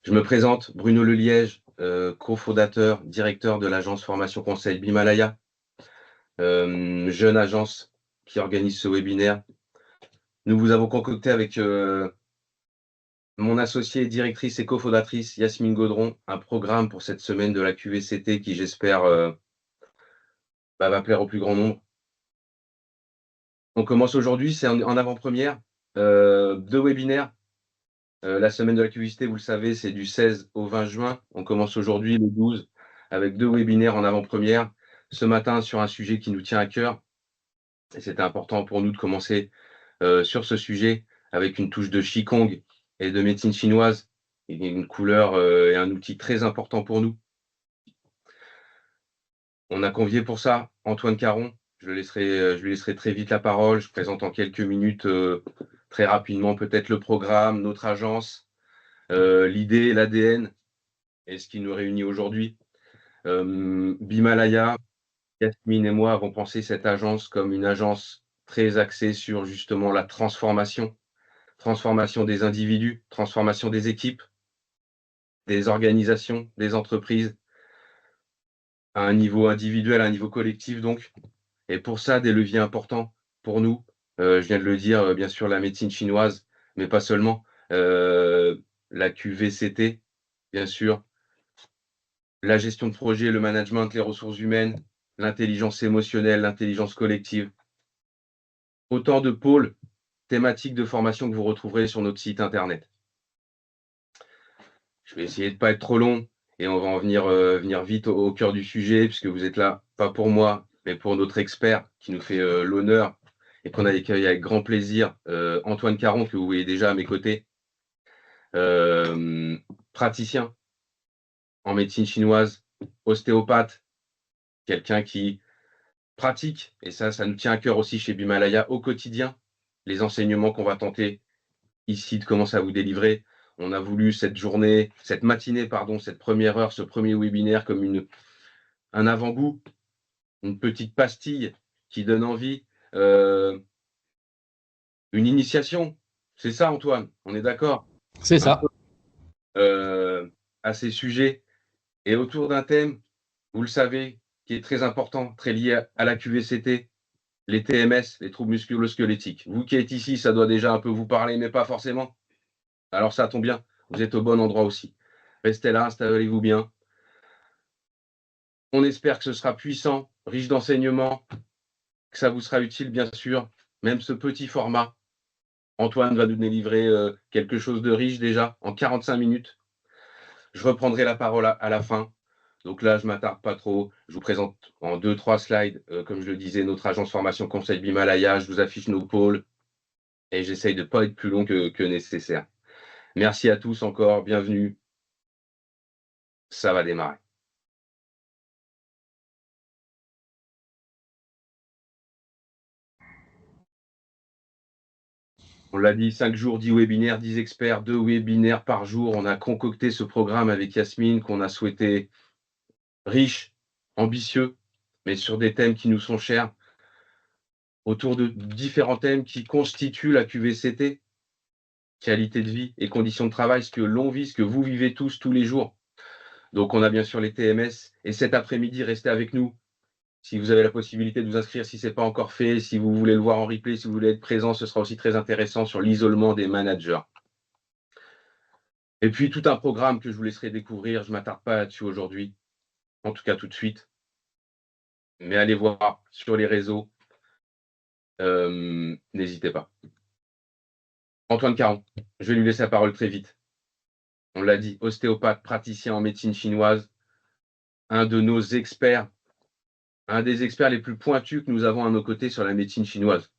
Je me présente, Bruno Leliège, cofondateur, directeur de l'agence formation conseil Bimalaya, jeune agence qui organise ce webinaire. Nous vous avons concocté avec mon associée, directrice et cofondatrice Yasmine Gaudron, un programme pour cette semaine de la QVCT qui, j'espère, va plaire au plus grand nombre. On commence aujourd'hui, c'est en avant-première, 2 webinaires. La semaine de la QVCT, vous le savez, c'est du 16 au 20 juin. On commence aujourd'hui, le 12, avec 2 webinaires en avant-première. Ce matin, sur un sujet qui nous tient à cœur. Et c'était important pour nous de commencer sur ce sujet avec une touche de Qigong et de médecine chinoise. Une couleur et un outil très important pour nous. On a convié pour ça Antoine Caron. Je lui laisserai très vite la parole. Je présente en quelques minutes, très rapidement, peut-être le programme, notre agence, l'idée, l'ADN et ce qui nous réunit aujourd'hui. Bimalaya, Yasmine et moi avons pensé cette agence comme une agence très axée sur justement la transformation des individus, transformation des équipes, des organisations, des entreprises, à un niveau individuel, à un niveau collectif donc. Et pour ça, des leviers importants pour nous, je viens de le dire, bien sûr la médecine chinoise, mais pas seulement, la QVCT, bien sûr, la gestion de projet, le management, les ressources humaines, l'intelligence émotionnelle, l'intelligence collective. Autant de pôles thématiques de formation que vous retrouverez sur notre site internet. Je vais essayer de ne pas être trop long et on va en venir vite au cœur du sujet, puisque vous êtes là, pas pour moi, mais pour notre expert qui nous fait l'honneur et qu'on accueille avec grand plaisir, Antoine Caron, que vous voyez déjà à mes côtés, praticien en médecine chinoise, ostéopathe, quelqu'un qui pratique, et ça nous tient à cœur aussi chez Bimalaya au quotidien, les enseignements qu'on va tenter ici de commencer à vous délivrer. On a voulu cette matinée, cette première heure, ce premier webinaire comme un avant-goût, une petite pastille qui donne envie, une initiation. C'est ça, Antoine, on est d'accord? C'est ça. À ces sujets et autour d'un thème, vous le savez, qui est très important, très lié à la QVCT, les TMS, les troubles musculo-squelettiques. Vous qui êtes ici, ça doit déjà un peu vous parler, mais pas forcément. Alors ça tombe bien, vous êtes au bon endroit aussi. Restez là, installez-vous bien. On espère que ce sera puissant, riche d'enseignements, que ça vous sera utile, bien sûr, même ce petit format. Antoine va nous délivrer quelque chose de riche déjà, en 45 minutes. Je reprendrai la parole à la fin. Donc là, je ne m'attarde pas trop. Je vous présente en 2-3 slides, comme je le disais, notre agence formation conseil Bimalaya. Je vous affiche nos pôles et j'essaye de ne pas être plus long que nécessaire. Merci à tous encore, bienvenue. Ça va démarrer. On l'a dit, 5 jours, 10 webinaires, 10 experts, 2 webinaires par jour. On a concocté ce programme avec Yasmine qu'on a souhaité riche, ambitieux, mais sur des thèmes qui nous sont chers, autour de différents thèmes qui constituent la QVCT, qualité de vie et conditions de travail, ce que l'on vit, ce que vous vivez tous les jours. Donc on a bien sûr les TMS, et cet après-midi, restez avec nous. Si vous avez la possibilité de vous inscrire, si ce n'est pas encore fait, si vous voulez le voir en replay, si vous voulez être présent, ce sera aussi très intéressant sur l'isolement des managers. Et puis tout un programme que je vous laisserai découvrir, je ne m'attarde pas là-dessus aujourd'hui, en tout cas tout de suite. Mais allez voir sur les réseaux, n'hésitez pas. Antoine Caron, je vais lui laisser la parole très vite. On l'a dit, ostéopathe, praticien en médecine chinoise, un de nos experts, un des experts les plus pointus que nous avons à nos côtés sur la médecine chinoise.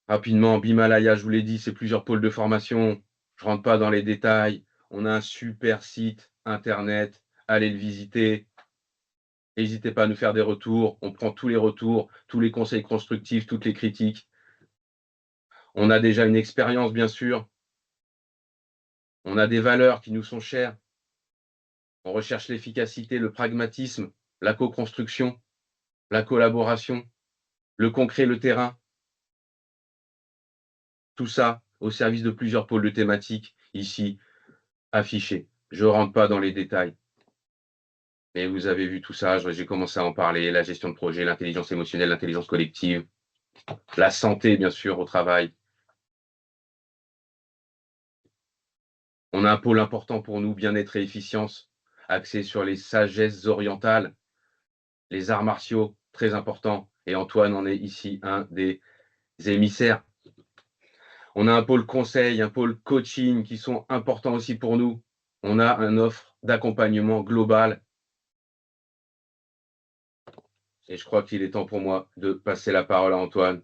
Rapidement, Bimalaya, je vous l'ai dit, c'est plusieurs pôles de formation. Je ne rentre pas dans les détails. On a un super site internet. Allez le visiter. N'hésitez pas à nous faire des retours. On prend tous les retours, tous les conseils constructifs, toutes les critiques. On a déjà une expérience, bien sûr. On a des valeurs qui nous sont chères. On recherche l'efficacité, le pragmatisme, la co-construction, la collaboration, le concret, le terrain. Tout ça au service de plusieurs pôles de thématiques ici affichés. Je ne rentre pas dans les détails. Mais vous avez vu tout ça, j'ai commencé à en parler, la gestion de projet, l'intelligence émotionnelle, l'intelligence collective, la santé, bien sûr, au travail. On a un pôle important pour nous, bien-être et efficience, axé sur les sagesses orientales, les arts martiaux, très important. Et Antoine en est ici un des émissaires. On a un pôle conseil, un pôle coaching qui sont importants aussi pour nous. On a une offre d'accompagnement global. Et je crois qu'il est temps pour moi de passer la parole à Antoine.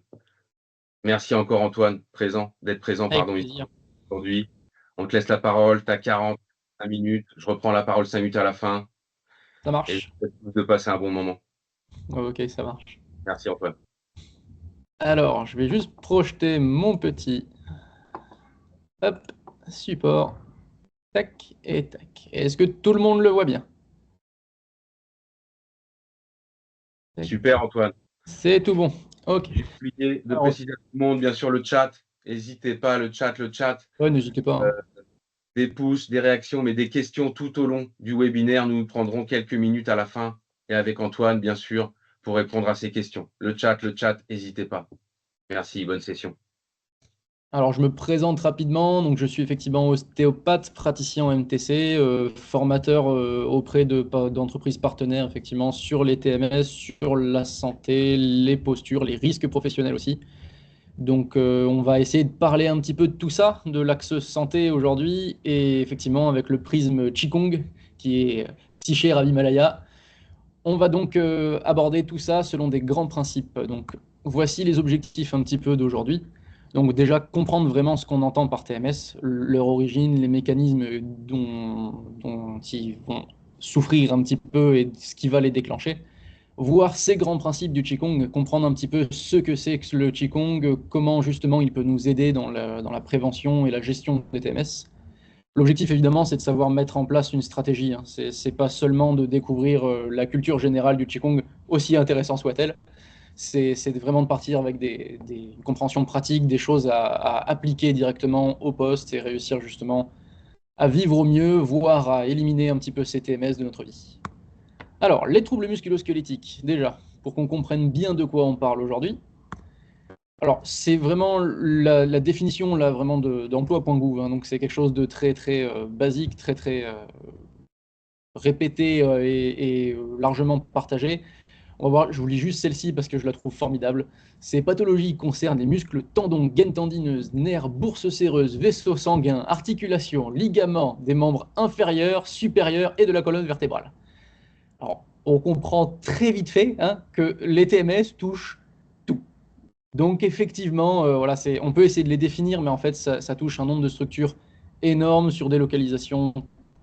Merci encore Antoine, d'être présent Avec plaisir. aujourd'hui. On te laisse la parole, tu as 45 minutes. Je reprends la parole 5 minutes à la fin. Ça Et je marche? vous souhaite de passer un bon moment. Ok, ça marche. Merci Antoine. Alors, je vais juste projeter mon petit hop, support. Tac et tac. Est-ce que tout le monde le voit bien? Tac. Super Antoine. C'est tout bon. Ok. J'ai oublié de Alors, préciser à tout le monde, bien sûr, le chat. N'hésitez pas, le chat. ouais, n'hésitez pas, Euh, hein. des pouces, des réactions, mais des questions tout au long du webinaire. Nous prendrons quelques minutes à la fin et avec Antoine, bien sûr, pour répondre à ces questions. Le chat, n'hésitez pas. Merci, bonne session. Alors, je me présente rapidement. Donc, je suis effectivement ostéopathe, praticien en MTC, formateur auprès d'entreprises partenaires, effectivement, sur les TMS, sur la santé, les postures, les risques professionnels aussi. Donc, on va essayer de parler un petit peu de tout ça, de l'axe santé aujourd'hui, et effectivement, avec le prisme Qigong, qui est si cher à l'Himalaya. On va donc aborder tout ça selon des grands principes. Donc, voici les objectifs un petit peu d'aujourd'hui. Donc, déjà, comprendre vraiment ce qu'on entend par TMS, leur origine, les mécanismes dont ils vont souffrir un petit peu et ce qui va les déclencher. Voir ces grands principes du Qigong, comprendre un petit peu ce que c'est que le Qigong, comment justement il peut nous aider dans la prévention et la gestion des TMS. L'objectif, évidemment, c'est de savoir mettre en place une stratégie, hein. C'est pas seulement de découvrir la culture générale du Qigong, aussi intéressant soit-elle. C'est vraiment de partir avec des compréhensions pratiques, des choses à appliquer directement au poste et réussir justement à vivre au mieux, voire à éliminer un petit peu ces TMS de notre vie. Alors, les troubles musculo-squelettiques, déjà, pour qu'on comprenne bien de quoi on parle aujourd'hui. Alors, c'est vraiment la définition là, vraiment d'emploi.gouv, hein, donc c'est quelque chose de très très basique, très très répété et largement partagé. On va voir, je vous lis juste celle-ci parce que je la trouve formidable. Ces pathologies concernent les muscles, tendons, gaines tendineuses, nerfs, bourses séreuses, vaisseaux sanguins, articulations, ligaments des membres inférieurs, supérieurs et de la colonne vertébrale. Alors, on comprend très vite fait, hein, que les TMS touchent tout. Donc effectivement, voilà, on peut essayer de les définir, mais en fait, ça touche un nombre de structures énormes sur des localisations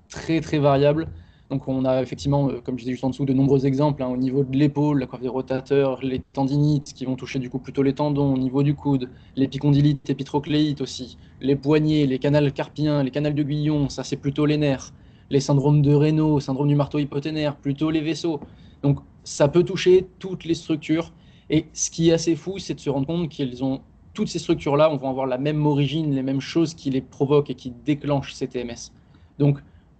très très variables. Donc on a effectivement, comme je disais juste en dessous, de nombreux exemples, hein, au niveau de l'épaule, la coiffe des rotateurs, les tendinites qui vont toucher du coup plutôt les tendons, au niveau du coude, l'épicondylite, épitrocléite aussi, les poignets, les canals carpiens, les canals de Guillon, ça c'est plutôt les nerfs, les syndromes de Raynaud, syndrome du marteau hypoténaire, plutôt les vaisseaux. Donc ça peut toucher toutes les structures. Et ce qui est assez fou, c'est de se rendre compte qu'elles ont toutes ces structures-là, on va avoir la même origine, les mêmes choses qui les provoquent et qui déclenchent ces TMS. Donc,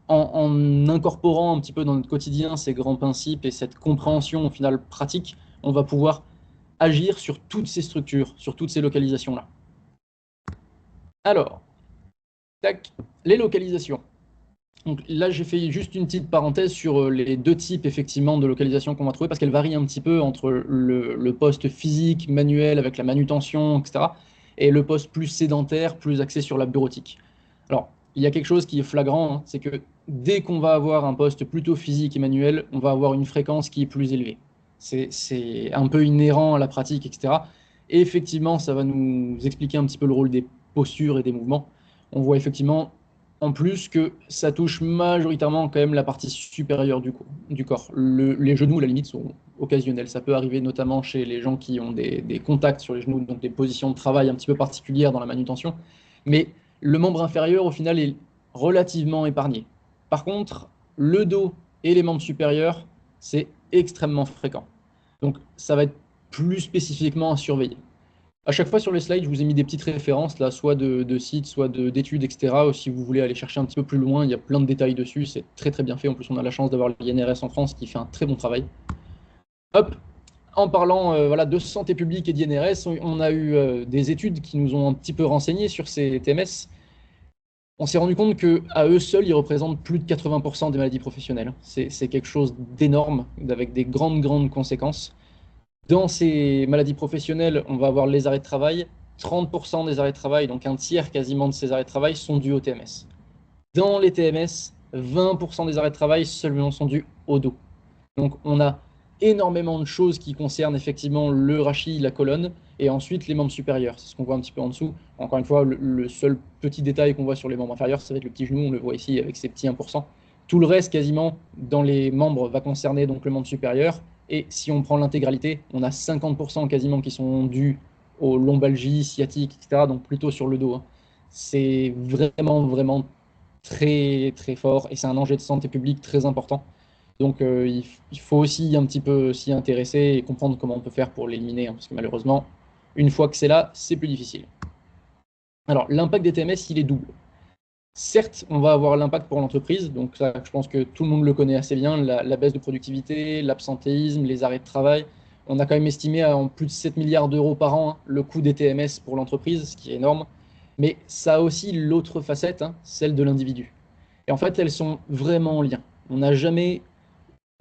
en incorporant un petit peu dans notre quotidien ces grands principes et cette compréhension au final pratique, on va pouvoir agir sur toutes ces structures, sur toutes ces localisations-là. Alors, tac, les localisations. Donc là, j'ai fait juste une petite parenthèse sur les deux types effectivement de localisation qu'on va trouver parce qu'elles varient un petit peu entre le poste physique, manuel avec la manutention, etc. et le poste plus sédentaire, plus axé sur la bureautique. Alors, il y a quelque chose qui est flagrant, hein, c'est que dès qu'on va avoir un poste plutôt physique et manuel, on va avoir une fréquence qui est plus élevée. C'est un peu inhérent à la pratique, etc. Et effectivement, ça va nous expliquer un petit peu le rôle des postures et des mouvements. On voit effectivement en plus que ça touche majoritairement quand même la partie supérieure du corps. Les genoux, à la limite, sont occasionnels. Ça peut arriver notamment chez les gens qui ont des contacts sur les genoux, donc des positions de travail un petit peu particulières dans la manutention. Mais le membre inférieur, au final, est relativement épargné. Par contre, le dos et les membres supérieurs, c'est extrêmement fréquent. Donc, ça va être plus spécifiquement à surveiller. À chaque fois sur les slides, je vous ai mis des petites références, là, soit de sites, soit d'études, etc. Si vous voulez aller chercher un petit peu plus loin, il y a plein de détails dessus. C'est très très bien fait. En plus, on a la chance d'avoir l'INRS en France qui fait un très bon travail. Hop, en parlant voilà, de santé publique et d'INRS, on a eu des études qui nous ont un petit peu renseigné sur ces TMS. On s'est rendu compte qu'à eux seuls, ils représentent plus de 80% des maladies professionnelles. C'est quelque chose d'énorme, avec des grandes conséquences. Dans ces maladies professionnelles, on va avoir les arrêts de travail. 30% des arrêts de travail, donc un tiers quasiment de ces arrêts de travail, sont dus au TMS. Dans les TMS, 20% des arrêts de travail seulement sont dus au dos. Donc on a énormément de choses qui concernent effectivement le rachis, la colonne, et ensuite les membres supérieurs. C'est ce qu'on voit un petit peu en dessous. Encore une fois, le seul petit détail qu'on voit sur les membres inférieurs, ça va être le petit genou, on le voit ici avec ses petits 1%. Tout le reste, quasiment, dans les membres, va concerner donc le membre supérieur. Et si on prend l'intégralité, on a 50% quasiment qui sont dus aux lombalgies, sciatiques, etc. Donc plutôt sur le dos. C'est vraiment très fort et c'est un enjeu de santé publique très important. Donc il faut aussi un petit peu s'y intéresser et comprendre comment on peut faire pour l'éliminer, parce que malheureusement, une fois que c'est là, c'est plus difficile. Alors l'impact des TMS, il est double. Certes, on va avoir l'impact pour l'entreprise, donc ça, je pense que tout le monde le connaît assez bien, la baisse de productivité, l'absentéisme, les arrêts de travail. On a quand même estimé en plus de 7 milliards d'euros par an le coût des TMS pour l'entreprise, ce qui est énorme. Mais ça a aussi l'autre facette, celle de l'individu. Et en fait, elles sont vraiment en lien. On n'a jamais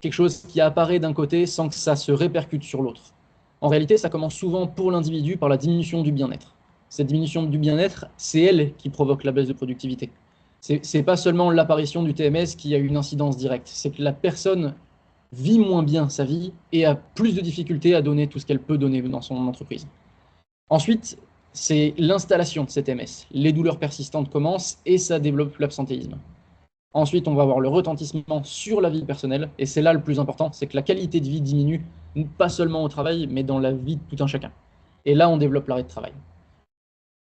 quelque chose qui apparaît d'un côté sans que ça se répercute sur l'autre. En réalité, ça commence souvent pour l'individu par la diminution du bien-être. Cette diminution du bien-être, c'est elle qui provoque la baisse de productivité. C'est pas seulement l'apparition du TMS qui a une incidence directe, c'est que la personne vit moins bien sa vie et a plus de difficultés à donner tout ce qu'elle peut donner dans son entreprise. Ensuite, c'est l'installation de ces TMS. Les douleurs persistantes commencent et ça développe l'absentéisme. Ensuite, on va avoir le retentissement sur la vie personnelle. Et c'est là le plus important, c'est que la qualité de vie diminue, pas seulement au travail, mais dans la vie de tout un chacun. Et là, on développe l'arrêt de travail.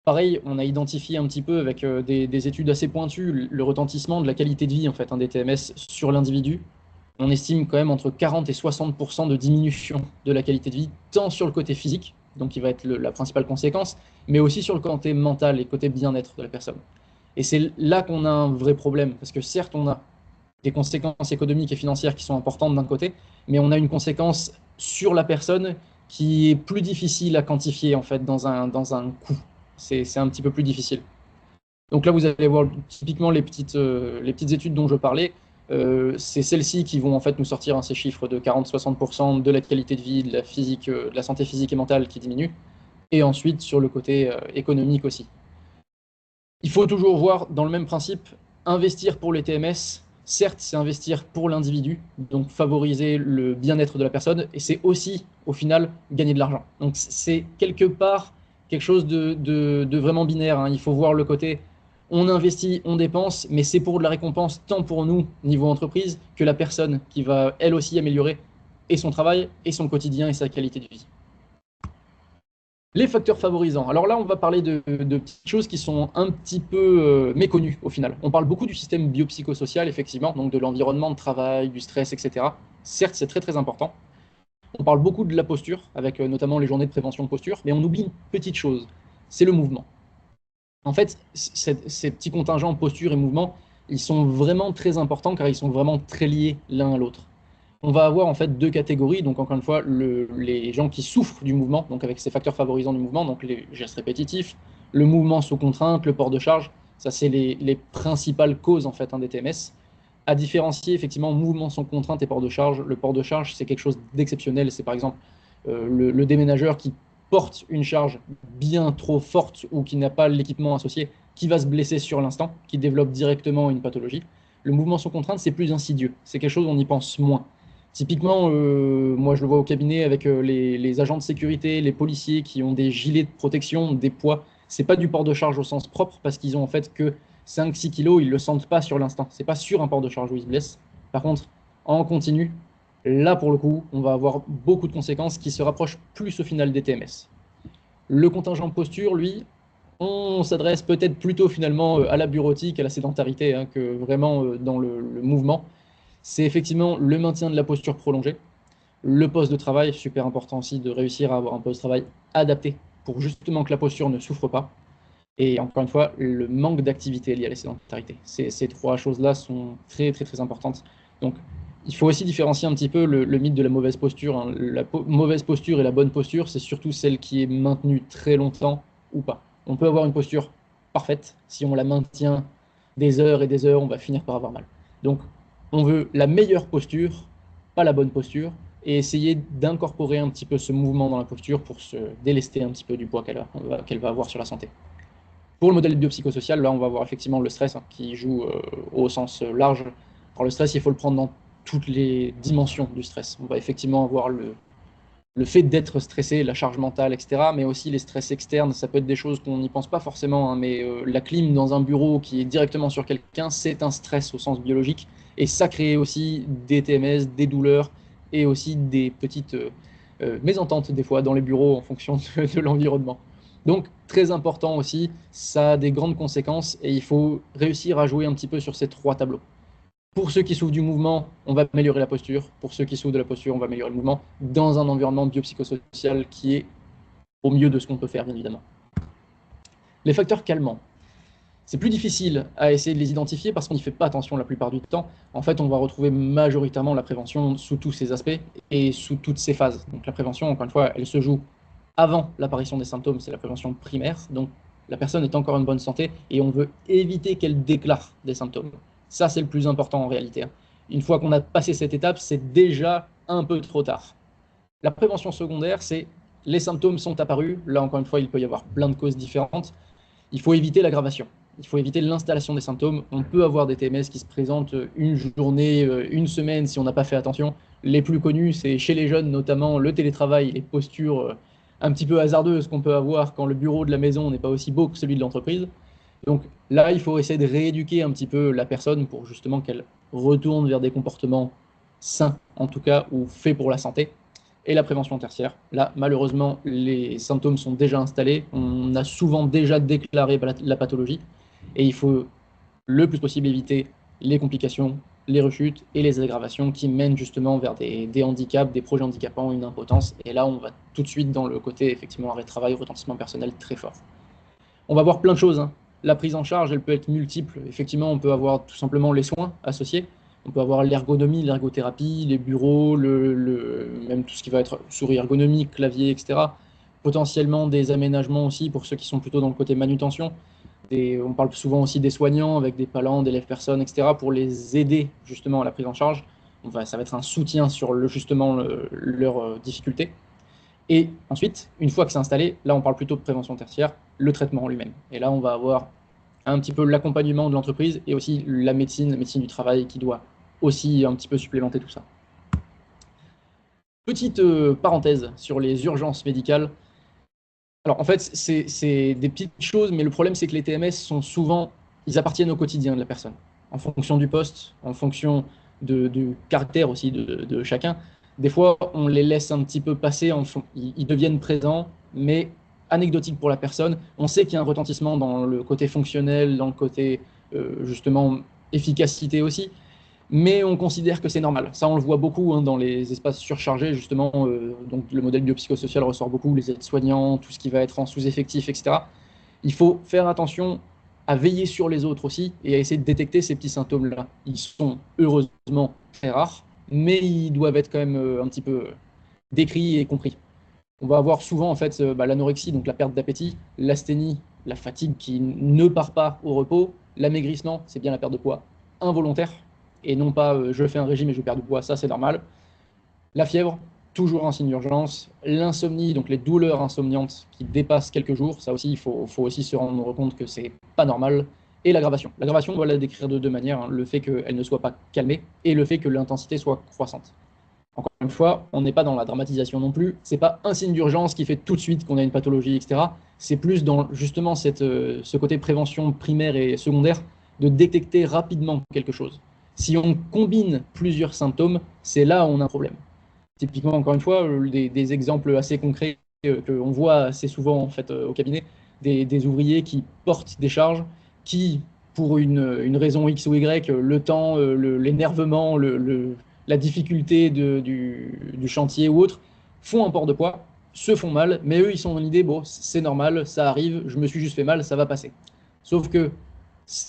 Pareil, on a identifié un petit peu avec des études assez pointues le retentissement de la qualité de vie en fait, des TMS sur l'individu. On estime quand même entre 40 et 60% de diminution de la qualité de vie, tant sur le côté physique, donc qui va être la principale conséquence, mais aussi sur le côté mental et le côté bien-être de la personne. Et c'est là qu'on a un vrai problème, parce que certes, on a des conséquences économiques et financières qui sont importantes d'un côté, mais on a une conséquence sur la personne qui est plus difficile à quantifier en fait dans un coût. C'est un petit peu plus difficile. Donc là, vous allez voir typiquement les petites études dont je parlais. C'est celles-ci qui vont en fait nous sortir ces chiffres de 40-60% de la qualité de vie, de la physique, de la santé physique et mentale qui diminue, et ensuite sur le côté économique aussi. Il faut toujours voir dans le même principe, investir pour les TMS, certes c'est investir pour l'individu, donc favoriser le bien-être de la personne, et c'est aussi au final gagner de l'argent. Donc c'est quelque part quelque chose de vraiment binaire, il faut voir le côté on investit, on dépense, mais c'est pour de la récompense tant pour nous, niveau entreprise, que la personne qui va elle aussi améliorer et son travail, et son quotidien, et sa qualité de vie. Les facteurs favorisants. Alors là, on va parler de petites choses qui sont un petit peu méconnues au final. On parle beaucoup du système biopsychosocial, effectivement, donc de l'environnement de travail, du stress, etc. Certes, c'est très important. On parle beaucoup de la posture, avec notamment les journées de prévention de posture, mais on oublie une petite chose, c'est le mouvement. En fait, ces petits contingents posture et mouvement, ils sont vraiment très importants car ils sont vraiment très liés l'un à l'autre. On va avoir en fait deux catégories, donc encore une fois, les gens qui souffrent du mouvement, donc avec ces facteurs favorisants du mouvement, donc les gestes répétitifs, le mouvement sous contrainte, le port de charge, ça c'est les principales causes en fait des TMS. À différencier effectivement mouvement sans contrainte et port de charge. Le port de charge, c'est quelque chose d'exceptionnel, c'est par exemple le déménageur qui porte une charge bien trop forte ou qui n'a pas l'équipement associé, qui va se blesser sur l'instant, qui développe directement une pathologie. Le mouvement sans contrainte, c'est plus insidieux, c'est quelque chose où on y pense moins. Typiquement, moi je le vois au cabinet avec les agents de sécurité, les policiers qui ont des gilets de protection, des poids. C'est pas du port de charge au sens propre parce qu'ils ont en fait que 5-6 kilos, ils le sentent pas sur l'instant. C'est pas sur un port de charge où ils se blessent. Par contre, en continu, là pour le coup, on va avoir beaucoup de conséquences qui se rapprochent plus au final des TMS. Le contingent posture, lui, on s'adresse peut-être plutôt finalement à la bureautique, à la sédentarité, que vraiment dans le mouvement. C'est effectivement le maintien de la posture prolongée. Le poste de travail, super important aussi de réussir à avoir un poste de travail adapté pour justement que la posture ne souffre pas. Et encore une fois, le manque d'activité lié à la sédentarité. Ces trois choses-là sont très, très, très importantes. Donc, il faut aussi différencier un petit peu le mythe de la mauvaise posture, hein. La mauvaise posture et la bonne posture, c'est surtout celle qui est maintenue très longtemps ou pas. On peut avoir une posture parfaite. Si on la maintient des heures et des heures, on va finir par avoir mal. Donc, on veut la meilleure posture, pas la bonne posture, et essayer d'incorporer un petit peu ce mouvement dans la posture pour se délester un petit peu du poids qu'elle va avoir sur la santé. Pour le modèle biopsychosocial, là, on va voir effectivement le stress, hein, qui joue au sens large. Alors, le stress, il faut le prendre dans toutes les dimensions du stress. On va effectivement avoir le fait d'être stressé, la charge mentale, etc., mais aussi les stress externes. Ça peut être des choses qu'on n'y pense pas forcément, hein, mais la clim dans un bureau qui est directement sur quelqu'un, c'est un stress au sens biologique. Et ça crée aussi des TMS, des douleurs et aussi des petites mésententes, des fois, dans les bureaux en fonction de l'environnement. Donc, très important aussi, ça a des grandes conséquences et il faut réussir à jouer un petit peu sur ces trois tableaux. Pour ceux qui souffrent du mouvement, on va améliorer la posture. Pour ceux qui souffrent de la posture, on va améliorer le mouvement dans un environnement biopsychosocial qui est au mieux de ce qu'on peut faire, bien évidemment. Les facteurs calmants. C'est plus difficile à essayer de les identifier parce qu'on n'y fait pas attention la plupart du temps. En fait, on va retrouver majoritairement la prévention sous tous ces aspects et sous toutes ces phases. Donc la prévention, encore une fois, elle se joue avant l'apparition des symptômes, c'est la prévention primaire. Donc la personne est encore en bonne santé et on veut éviter qu'elle déclare des symptômes. Ça, c'est le plus important en réalité. Une fois qu'on a passé cette étape, c'est déjà un peu trop tard. La prévention secondaire, c'est les symptômes sont apparus. Là, encore une fois, il peut y avoir plein de causes différentes. Il faut éviter l'aggravation. Il faut éviter l'installation des symptômes. On peut avoir des TMS qui se présentent une journée, une semaine si on n'a pas fait attention. Les plus connus, c'est chez les jeunes notamment le télétravail, les postures un petit peu hasardeuses qu'on peut avoir quand le bureau de la maison n'est pas aussi beau que celui de l'entreprise. Donc là, il faut essayer de rééduquer un petit peu la personne pour justement qu'elle retourne vers des comportements sains, en tout cas, ou faits pour la santé. Et la prévention tertiaire, là, malheureusement, les symptômes sont déjà installés. On a souvent déjà déclaré la pathologie. Et il faut le plus possible éviter les complications, les rechutes et les aggravations qui mènent justement vers des handicaps, des projets handicapants, une impotence. Et là, on va tout de suite dans le côté, effectivement, arrêt de travail, retentissement personnel très fort. On va voir plein de choses, hein. La prise en charge, elle peut être multiple. Effectivement, on peut avoir tout simplement les soins associés. On peut avoir l'ergonomie, l'ergothérapie, les bureaux, même tout ce qui va être souris ergonomique, clavier, etc. Potentiellement des aménagements aussi pour ceux qui sont plutôt dans le côté manutention. On parle souvent aussi des soignants avec des palans, des lève-personnes, etc. pour les aider justement à la prise en charge. Ça va être un soutien sur justement leurs difficultés. Et ensuite, une fois que c'est installé, là on parle plutôt de prévention tertiaire, le traitement en lui-même. Et là on va avoir un petit peu l'accompagnement de l'entreprise et aussi la médecine du travail qui doit aussi un petit peu supplémenter tout ça. Petite parenthèse sur les urgences médicales. Alors en fait, c'est des petites choses, mais le problème c'est que les TMS sont souvent, ils appartiennent au quotidien de la personne, en fonction du poste, en fonction du caractère aussi de chacun. Des fois, on les laisse un petit peu passer, ils deviennent présents, mais anecdotiques pour la personne. On sait qu'il y a un retentissement dans le côté fonctionnel, dans le côté justement efficacité aussi, mais on considère que c'est normal. Ça, on le voit beaucoup, hein, dans les espaces surchargés, justement. Donc, le modèle biopsychosocial ressort beaucoup, les aides-soignants, tout ce qui va être en sous-effectif, etc. Il faut faire attention à veiller sur les autres aussi et à essayer de détecter ces petits symptômes-là. Ils sont heureusement très rares, mais ils doivent être quand même un petit peu décrits et compris. On va avoir souvent en fait l'anorexie, donc la perte d'appétit, l'asthénie, la fatigue qui ne part pas au repos, l'amaigrissement, c'est bien la perte de poids involontaire, et non pas je fais un régime et je perds du poids, ça c'est normal. La fièvre, toujours un signe d'urgence. L'insomnie, donc les douleurs insomniantes qui dépassent quelques jours, ça aussi, il faut aussi se rendre compte que c'est pas normal. Et l'aggravation. L'aggravation, on doit la décrire de deux manières, hein. Le fait qu'elle ne soit pas calmée et le fait que l'intensité soit croissante. Encore une fois, on n'est pas dans la dramatisation non plus. C'est pas un signe d'urgence qui fait tout de suite qu'on a une pathologie, etc. C'est plus dans justement ce côté prévention primaire et secondaire de détecter rapidement quelque chose. Si on combine plusieurs symptômes, c'est là où on a un problème. Typiquement, encore une fois, des exemples assez concrets qu'on voit assez souvent en fait, au cabinet, des ouvriers qui portent des charges, qui, pour une raison X ou Y, le temps, l'énervement, la difficulté du chantier ou autre, font un port de poids, se font mal, mais eux, ils sont dans l'idée, bon, c'est normal, ça arrive, je me suis juste fait mal, ça va passer. Sauf que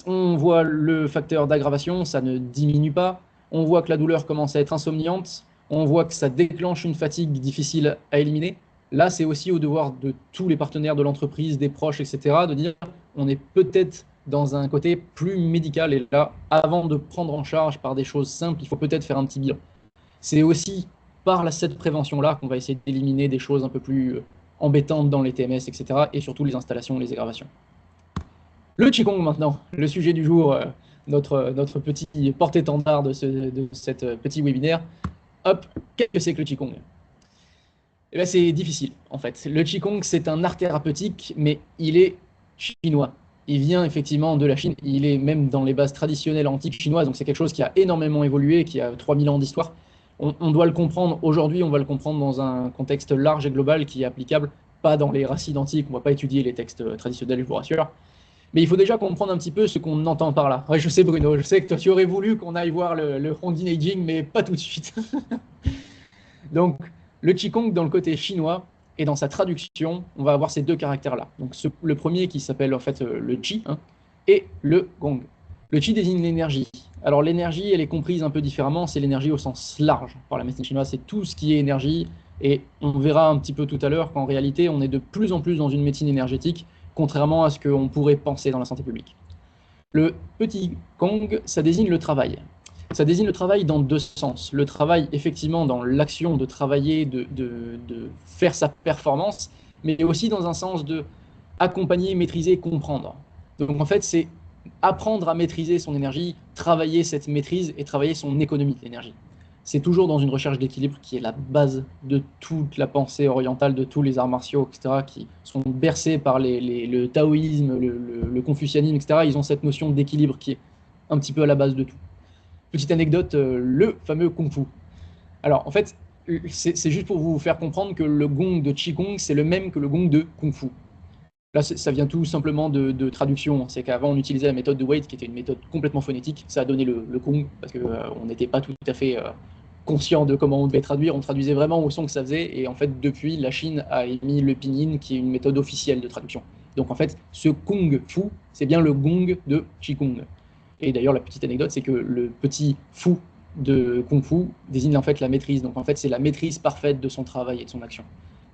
on voit le facteur d'aggravation, ça ne diminue pas, on voit que la douleur commence à être insomniante, on voit que ça déclenche une fatigue difficile à éliminer. Là, c'est aussi au devoir de tous les partenaires de l'entreprise, des proches, etc., de dire, on est peut-être dans un côté plus médical, et là, avant de prendre en charge par des choses simples, il faut peut-être faire un petit bilan. C'est aussi par cette prévention-là qu'on va essayer d'éliminer des choses un peu plus embêtantes dans les TMS, etc., et surtout les installations, les aggravations. Le Qigong maintenant, le sujet du jour, notre petit porte-étendard de cette petit webinaire. Hop, qu'est-ce que c'est que le Qigong? Eh bien, c'est difficile, en fait. Le Qigong, c'est un art thérapeutique, mais il est chinois. Il vient effectivement de la Chine, il est même dans les bases traditionnelles antiques chinoises, donc c'est quelque chose qui a énormément évolué, qui a 3000 ans d'histoire. On doit le comprendre, aujourd'hui, on va le comprendre dans un contexte large et global qui est applicable, pas dans les racines antiques, on ne va pas étudier les textes traditionnels, je vous rassure. Mais il faut déjà comprendre un petit peu ce qu'on entend par là. Ouais, je sais Bruno, je sais que toi tu aurais voulu qu'on aille voir le Hongin Aging, mais pas tout de suite. Donc, le Qigong, dans le côté chinois, et dans sa traduction, on va avoir ces deux caractères-là. Donc, le premier qui s'appelle en fait le Qi, hein, et le Gong. Le Qi désigne l'énergie. Alors, l'énergie, elle est comprise un peu différemment, c'est l'énergie au sens large. Par la médecine chinoise, c'est tout ce qui est énergie, et on verra un petit peu tout à l'heure qu'en réalité, on est de plus en plus dans une médecine énergétique, contrairement à ce qu'on pourrait penser dans la santé publique. Le petit Gong, ça désigne le travail. Ça désigne le travail dans deux sens. Le travail, effectivement, dans l'action de travailler, de faire sa performance, mais aussi dans un sens de accompagner, maîtriser, comprendre. Donc, en fait, c'est apprendre à maîtriser son énergie, travailler cette maîtrise et travailler son économie de l'énergie. C'est toujours dans une recherche d'équilibre qui est la base de toute la pensée orientale, de tous les arts martiaux, etc., qui sont bercés par le taoïsme, le confucianisme, etc. Ils ont cette notion d'équilibre qui est un petit peu à la base de tout. Petite anecdote, le fameux Kung Fu. Alors, en fait, c'est juste pour vous faire comprendre que le gong de Qigong, c'est le même que le gong de Kung Fu. Là, ça vient tout simplement de traduction. C'est qu'avant, on utilisait la méthode de Waite, qui était une méthode complètement phonétique. Ça a donné le Kung, parce qu'on n'était pas tout à fait conscient de comment on devait traduire. On traduisait vraiment au son que ça faisait. Et en fait, depuis, la Chine a émis le pinyin, qui est une méthode officielle de traduction. Donc, en fait, ce Kung Fu, c'est bien le gong de Qigong. Et d'ailleurs, la petite anecdote, c'est que le petit fou de Kung Fu désigne en fait la maîtrise. Donc en fait, c'est la maîtrise parfaite de son travail et de son action.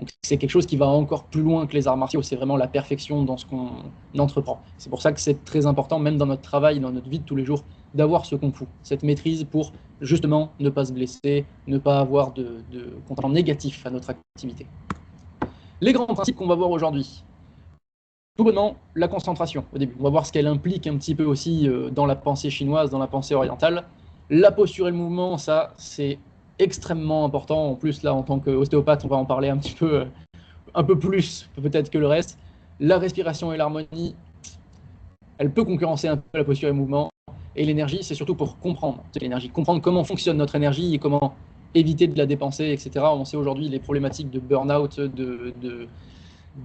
Donc c'est quelque chose qui va encore plus loin que les arts martiaux. C'est vraiment la perfection dans ce qu'on entreprend. C'est pour ça que c'est très important, même dans notre travail, dans notre vie de tous les jours, d'avoir ce Kung Fu, cette maîtrise pour justement ne pas se blesser, ne pas avoir de comportement négatif à notre activité. Les grands principes qu'on va voir aujourd'hui. Tout bonnement, la concentration au début. On va voir ce qu'elle implique un petit peu aussi dans la pensée chinoise, dans la pensée orientale. La posture et le mouvement, ça, c'est extrêmement important. En plus, là, en tant qu'ostéopathe, on va en parler un petit peu, un peu plus peut-être que le reste. La respiration et l'harmonie, elle peut concurrencer un peu la posture et le mouvement. Et l'énergie, c'est surtout pour comprendre l'énergie, comprendre comment fonctionne notre énergie et comment éviter de la dépenser, etc. On sait aujourd'hui les problématiques de burn-out,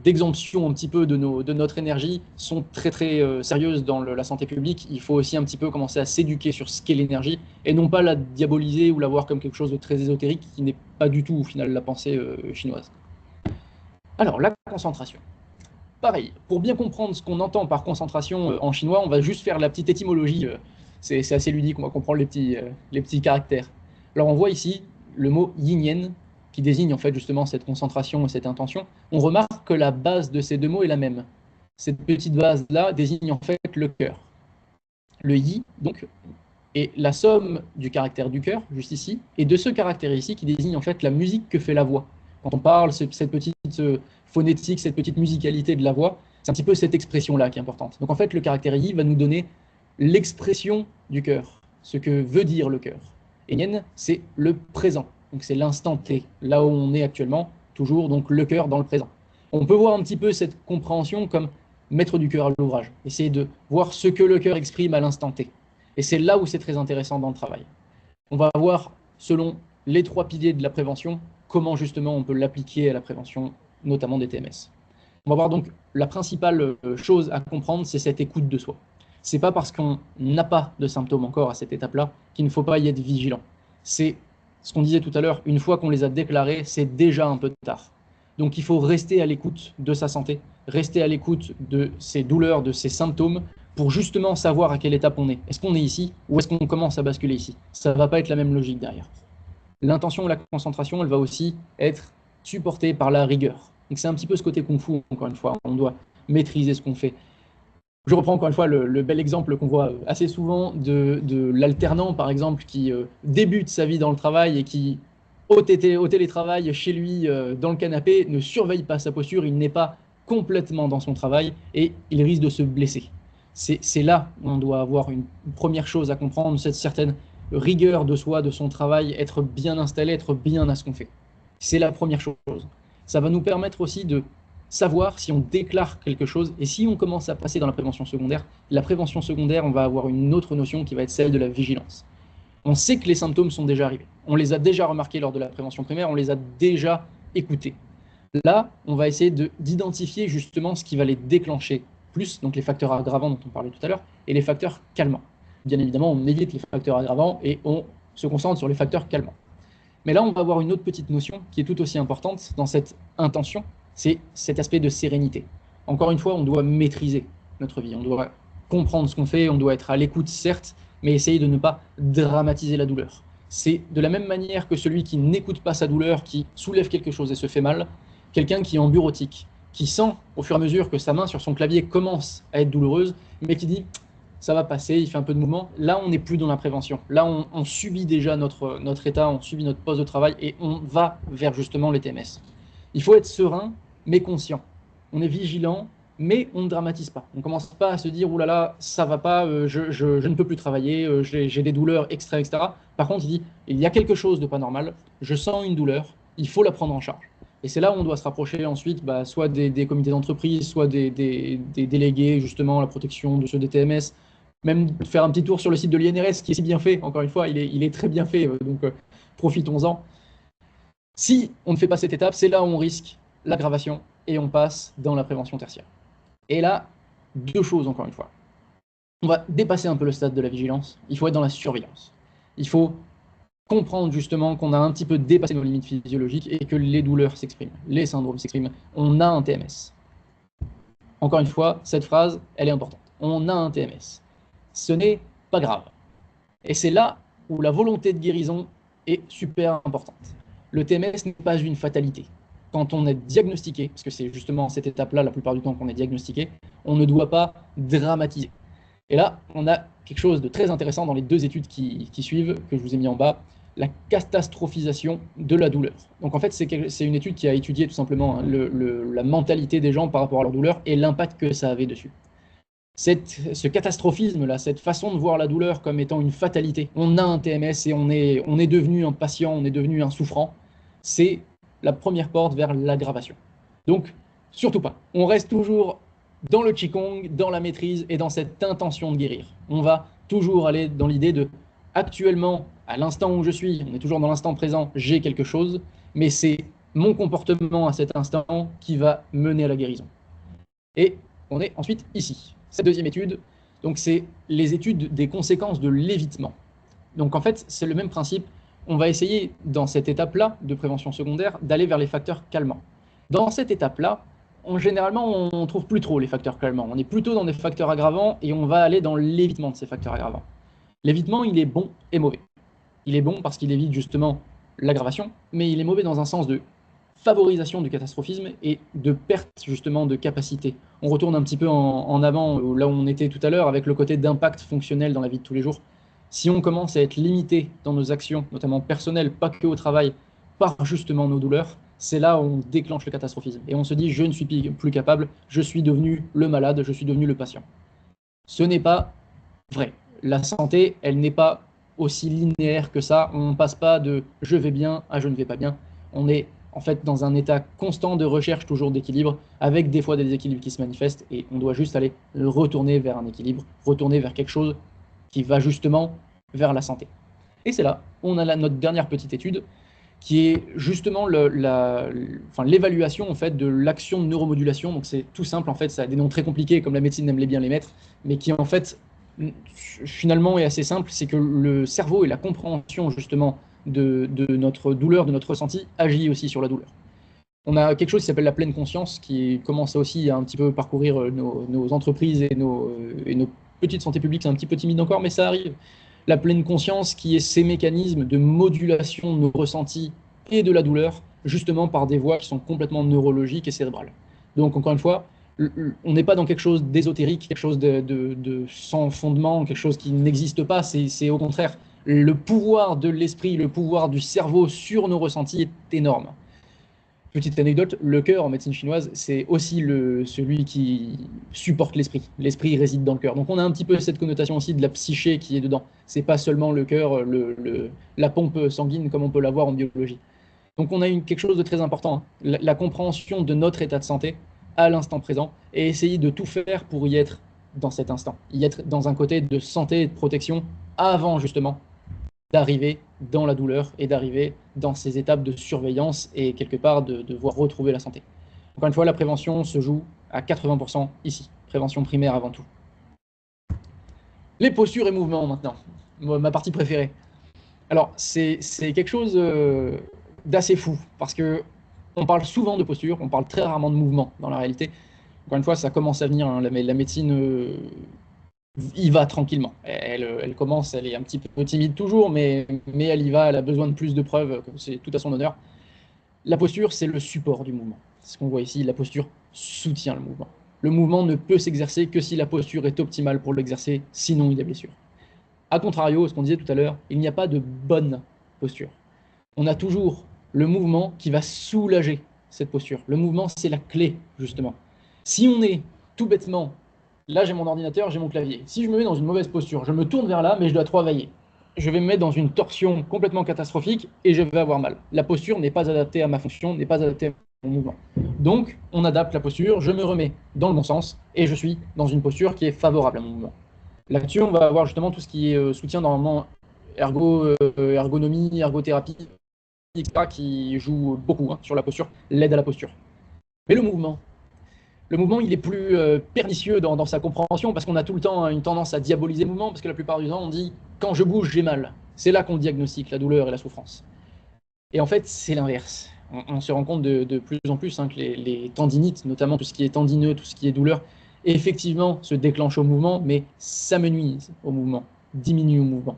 d'exemption un petit peu de notre énergie sont très très sérieuses dans la santé publique. Il faut aussi un petit peu commencer à s'éduquer sur ce qu'est l'énergie et non pas la diaboliser ou la voir comme quelque chose de très ésotérique qui n'est pas du tout au final la pensée chinoise. Alors la concentration. Pareil, pour bien comprendre ce qu'on entend par concentration en chinois, on va juste faire la petite étymologie. C'est assez ludique, on va comprendre les petits caractères. Alors on voit ici le mot yin-yen qui désigne en fait justement cette concentration et cette intention. On remarque que la base de ces deux mots est la même. Cette petite base-là désigne en fait le cœur. Le yi, donc, est la somme du caractère du cœur, juste ici, et de ce caractère ici qui désigne en fait la musique que fait la voix. Quand on parle, cette petite phonétique, cette petite musicalité de la voix, c'est un petit peu cette expression-là qui est importante. Donc en fait, le caractère yi va nous donner l'expression du cœur, ce que veut dire le cœur. Et yen, c'est le présent. Donc c'est l'instant T, là où on est actuellement, toujours donc le cœur dans le présent. On peut voir un petit peu cette compréhension comme mettre du cœur à l'ouvrage, essayer de voir ce que le cœur exprime à l'instant T. Et c'est là où c'est très intéressant dans le travail. On va voir, selon les trois piliers de la prévention, comment justement on peut l'appliquer à la prévention, notamment des TMS. On va voir donc la principale chose à comprendre, c'est cette écoute de soi. C'est pas parce qu'on n'a pas de symptômes encore à cette étape-là qu'il ne faut pas y être vigilant. C'est ce qu'on disait tout à l'heure, une fois qu'on les a déclarés, c'est déjà un peu tard. Donc il faut rester à l'écoute de sa santé, rester à l'écoute de ses douleurs, de ses symptômes, pour justement savoir à quelle étape on est. Est-ce qu'on est ici ou est-ce qu'on commence à basculer ici? Ça ne va pas être la même logique derrière. L'intention ou la concentration, elle va aussi être supportée par la rigueur. Donc c'est un petit peu ce côté kung-fu, encore une fois. On doit maîtriser ce qu'on fait. Je reprends encore une fois le bel exemple qu'on voit assez souvent de l'alternant, par exemple, qui débute sa vie dans le travail et qui, au télétravail, chez lui, dans le canapé, ne surveille pas sa posture, il n'est pas complètement dans son travail et il risque de se blesser. C'est là où on doit avoir une première chose à comprendre, cette certaine rigueur de soi, de son travail, être bien installé, être bien à ce qu'on fait. C'est la première chose. Ça va nous permettre aussi de savoir si on déclare quelque chose et si on commence à passer dans la prévention secondaire. La prévention secondaire, on va avoir une autre notion qui va être celle de la vigilance. On sait que les symptômes sont déjà arrivés. On les a déjà remarqués lors de la prévention primaire, on les a déjà écoutés. Là, on va essayer d'identifier justement ce qui va les déclencher plus, donc les facteurs aggravants dont on parlait tout à l'heure, et les facteurs calmants. Bien évidemment, on évite les facteurs aggravants et on se concentre sur les facteurs calmants. Mais là, on va avoir une autre petite notion qui est tout aussi importante dans cette intention, c'est cet aspect de sérénité. Encore une fois, on doit maîtriser notre vie, on doit comprendre ce qu'on fait, on doit être à l'écoute, certes, mais essayer de ne pas dramatiser la douleur. C'est de la même manière que celui qui n'écoute pas sa douleur, qui soulève quelque chose et se fait mal, quelqu'un qui est en bureautique, qui sent au fur et à mesure que sa main sur son clavier commence à être douloureuse, mais qui dit ça va passer, il fait un peu de mouvement. Là, on n'est plus dans la prévention. Là, on subit déjà notre état, on subit notre poste de travail et on va vers justement les TMS. Il faut être serein, mais conscient. On est vigilant, mais on ne dramatise pas. On ne commence pas à se dire, oulala, ça va pas, je ne peux plus travailler, j'ai des douleurs, etc., etc. Par contre, il dit, il y a quelque chose de pas normal, je sens une douleur, il faut la prendre en charge. Et c'est là où on doit se rapprocher ensuite, soit des comités d'entreprise, soit des délégués, justement, à la protection de ceux des TMS, même faire un petit tour sur le site de l'INRS, qui est si bien fait, encore une fois, il est très bien fait, donc profitons-en. Si on ne fait pas cette étape, c'est là où on risque l'aggravation et on passe dans la prévention tertiaire. Et là, deux choses encore une fois. On va dépasser un peu le stade de la vigilance, il faut être dans la surveillance. Il faut comprendre justement qu'on a un petit peu dépassé nos limites physiologiques et que les douleurs s'expriment, les syndromes s'expriment. On a un TMS. Encore une fois, cette phrase, elle est importante. On a un TMS. Ce n'est pas grave. Et c'est là où la volonté de guérison est super importante. Le TMS n'est pas une fatalité. Quand on est diagnostiqué, parce que c'est justement cette étape-là, la plupart du temps qu'on est diagnostiqué, on ne doit pas dramatiser. Et là, on a quelque chose de très intéressant dans les deux études qui suivent, que je vous ai mis en bas, la catastrophisation de la douleur. Donc en fait, c'est une étude qui a étudié tout simplement la mentalité des gens par rapport à leur douleur et l'impact que ça avait dessus. Ce catastrophisme-là, cette façon de voir la douleur comme étant une fatalité, on a un TMS et on est devenu un patient, on est devenu un souffrant, c'est la première porte vers l'aggravation. Donc, surtout pas. On reste toujours dans le Qigong, dans la maîtrise et dans cette intention de guérir. On va toujours aller dans l'idée de, actuellement, à l'instant où je suis, on est toujours dans l'instant présent, j'ai quelque chose, mais c'est mon comportement à cet instant qui va mener à la guérison. Et on est ensuite ici. Cette deuxième étude, donc c'est les études des conséquences de l'évitement. Donc en fait, c'est le même principe. On va essayer, dans cette étape-là de prévention secondaire, d'aller vers les facteurs calmants. Dans cette étape-là, généralement, on ne trouve plus trop les facteurs calmants. On est plutôt dans des facteurs aggravants et on va aller dans l'évitement de ces facteurs aggravants. L'évitement, il est bon et mauvais. Il est bon parce qu'il évite justement l'aggravation, mais il est mauvais dans un sens de favorisation du catastrophisme et de perte justement de capacité. On retourne un petit peu en avant, là où on était tout à l'heure, avec le côté d'impact fonctionnel dans la vie de tous les jours. Si on commence à être limité dans nos actions, notamment personnelles, pas que au travail, par justement nos douleurs, c'est là où on déclenche le catastrophisme. Et on se dit, je ne suis plus capable, je suis devenu le malade, je suis devenu le patient. Ce n'est pas vrai. La santé, elle n'est pas aussi linéaire que ça. On ne passe pas de je vais bien à je ne vais pas bien. On est en fait dans un état constant de recherche toujours d'équilibre, avec des fois des déséquilibres qui se manifestent, et on doit juste aller retourner vers un équilibre, retourner vers quelque chose qui va justement vers la santé. Et c'est là, on a notre dernière petite étude, qui est justement l'évaluation en fait, de l'action de neuromodulation. Donc c'est tout simple, en fait, ça a des noms très compliqués, comme la médecine aime bien les mettre, mais qui en fait, finalement est assez simple, c'est que le cerveau et la compréhension justement de notre douleur, de notre ressenti, agit aussi sur la douleur. On a quelque chose qui s'appelle la pleine conscience, qui commence aussi à un petit peu parcourir nos entreprises et nos petites santé publiques. C'est un petit peu timide encore, mais ça arrive. La pleine conscience qui est ces mécanismes de modulation de nos ressentis et de la douleur, justement par des voies qui sont complètement neurologiques et cérébrales. Donc, encore une fois, on n'est pas dans quelque chose d'ésotérique, quelque chose de sans fondement, quelque chose qui n'existe pas. C'est au contraire, le pouvoir de l'esprit, le pouvoir du cerveau sur nos ressentis est énorme. Petite anecdote, le cœur en médecine chinoise, c'est aussi celui qui supporte l'esprit. L'esprit réside dans le cœur. Donc on a un petit peu cette connotation aussi de la psyché qui est dedans. C'est pas seulement le cœur, la pompe sanguine comme on peut l'avoir en biologie. Donc on a quelque chose de très important, hein. La compréhension de notre état de santé à l'instant présent et essayer de tout faire pour y être dans cet instant. Y être dans un côté de santé et de protection avant justement d'arriver dans la douleur et d'arriver dans ces étapes de surveillance et quelque part de devoir retrouver la santé. Encore une fois, la prévention se joue à 80% ici. Prévention primaire avant tout. Les postures et mouvements maintenant, ma partie préférée. Alors, c'est quelque chose d'assez fou parce que on parle souvent de posture, on parle très rarement de mouvement dans la réalité. Encore une fois, ça commence à venir, hein, la médecine y va tranquillement. Elle commence, elle est un petit peu timide toujours, mais elle y va, elle a besoin de plus de preuves, c'est tout à son honneur. La posture, c'est le support du mouvement. C'est ce qu'on voit ici, la posture soutient le mouvement. Le mouvement ne peut s'exercer que si la posture est optimale pour l'exercer, sinon il y a blessure. A contrario, ce qu'on disait tout à l'heure, il n'y a pas de bonne posture. On a toujours le mouvement qui va soulager cette posture. Le mouvement, c'est la clé, justement. Si on est tout bêtement, là j'ai mon ordinateur, j'ai mon clavier. Si je me mets dans une mauvaise posture, je me tourne vers là, mais je dois travailler. Je vais me mettre dans une torsion complètement catastrophique et je vais avoir mal. La posture n'est pas adaptée à ma fonction, n'est pas adaptée à mon mouvement. Donc, on adapte la posture, je me remets dans le bon sens et je suis dans une posture qui est favorable à mon mouvement. Là-dessus, on va avoir justement tout ce qui est soutien normalement ergonomie, ergothérapie, etc., qui joue beaucoup, hein, sur la posture, l'aide à la posture. Mais le mouvement, il est plus pernicieux dans sa compréhension parce qu'on a tout le temps une tendance à diaboliser le mouvement parce que la plupart du temps, on dit quand je bouge, j'ai mal. C'est là qu'on diagnostique la douleur et la souffrance. Et en fait, c'est l'inverse. On se rend compte de plus en plus, hein, que les tendinites, notamment tout ce qui est tendineux, tout ce qui est douleur, effectivement se déclenchent au mouvement, mais s'amenuisent au mouvement, diminuent au mouvement.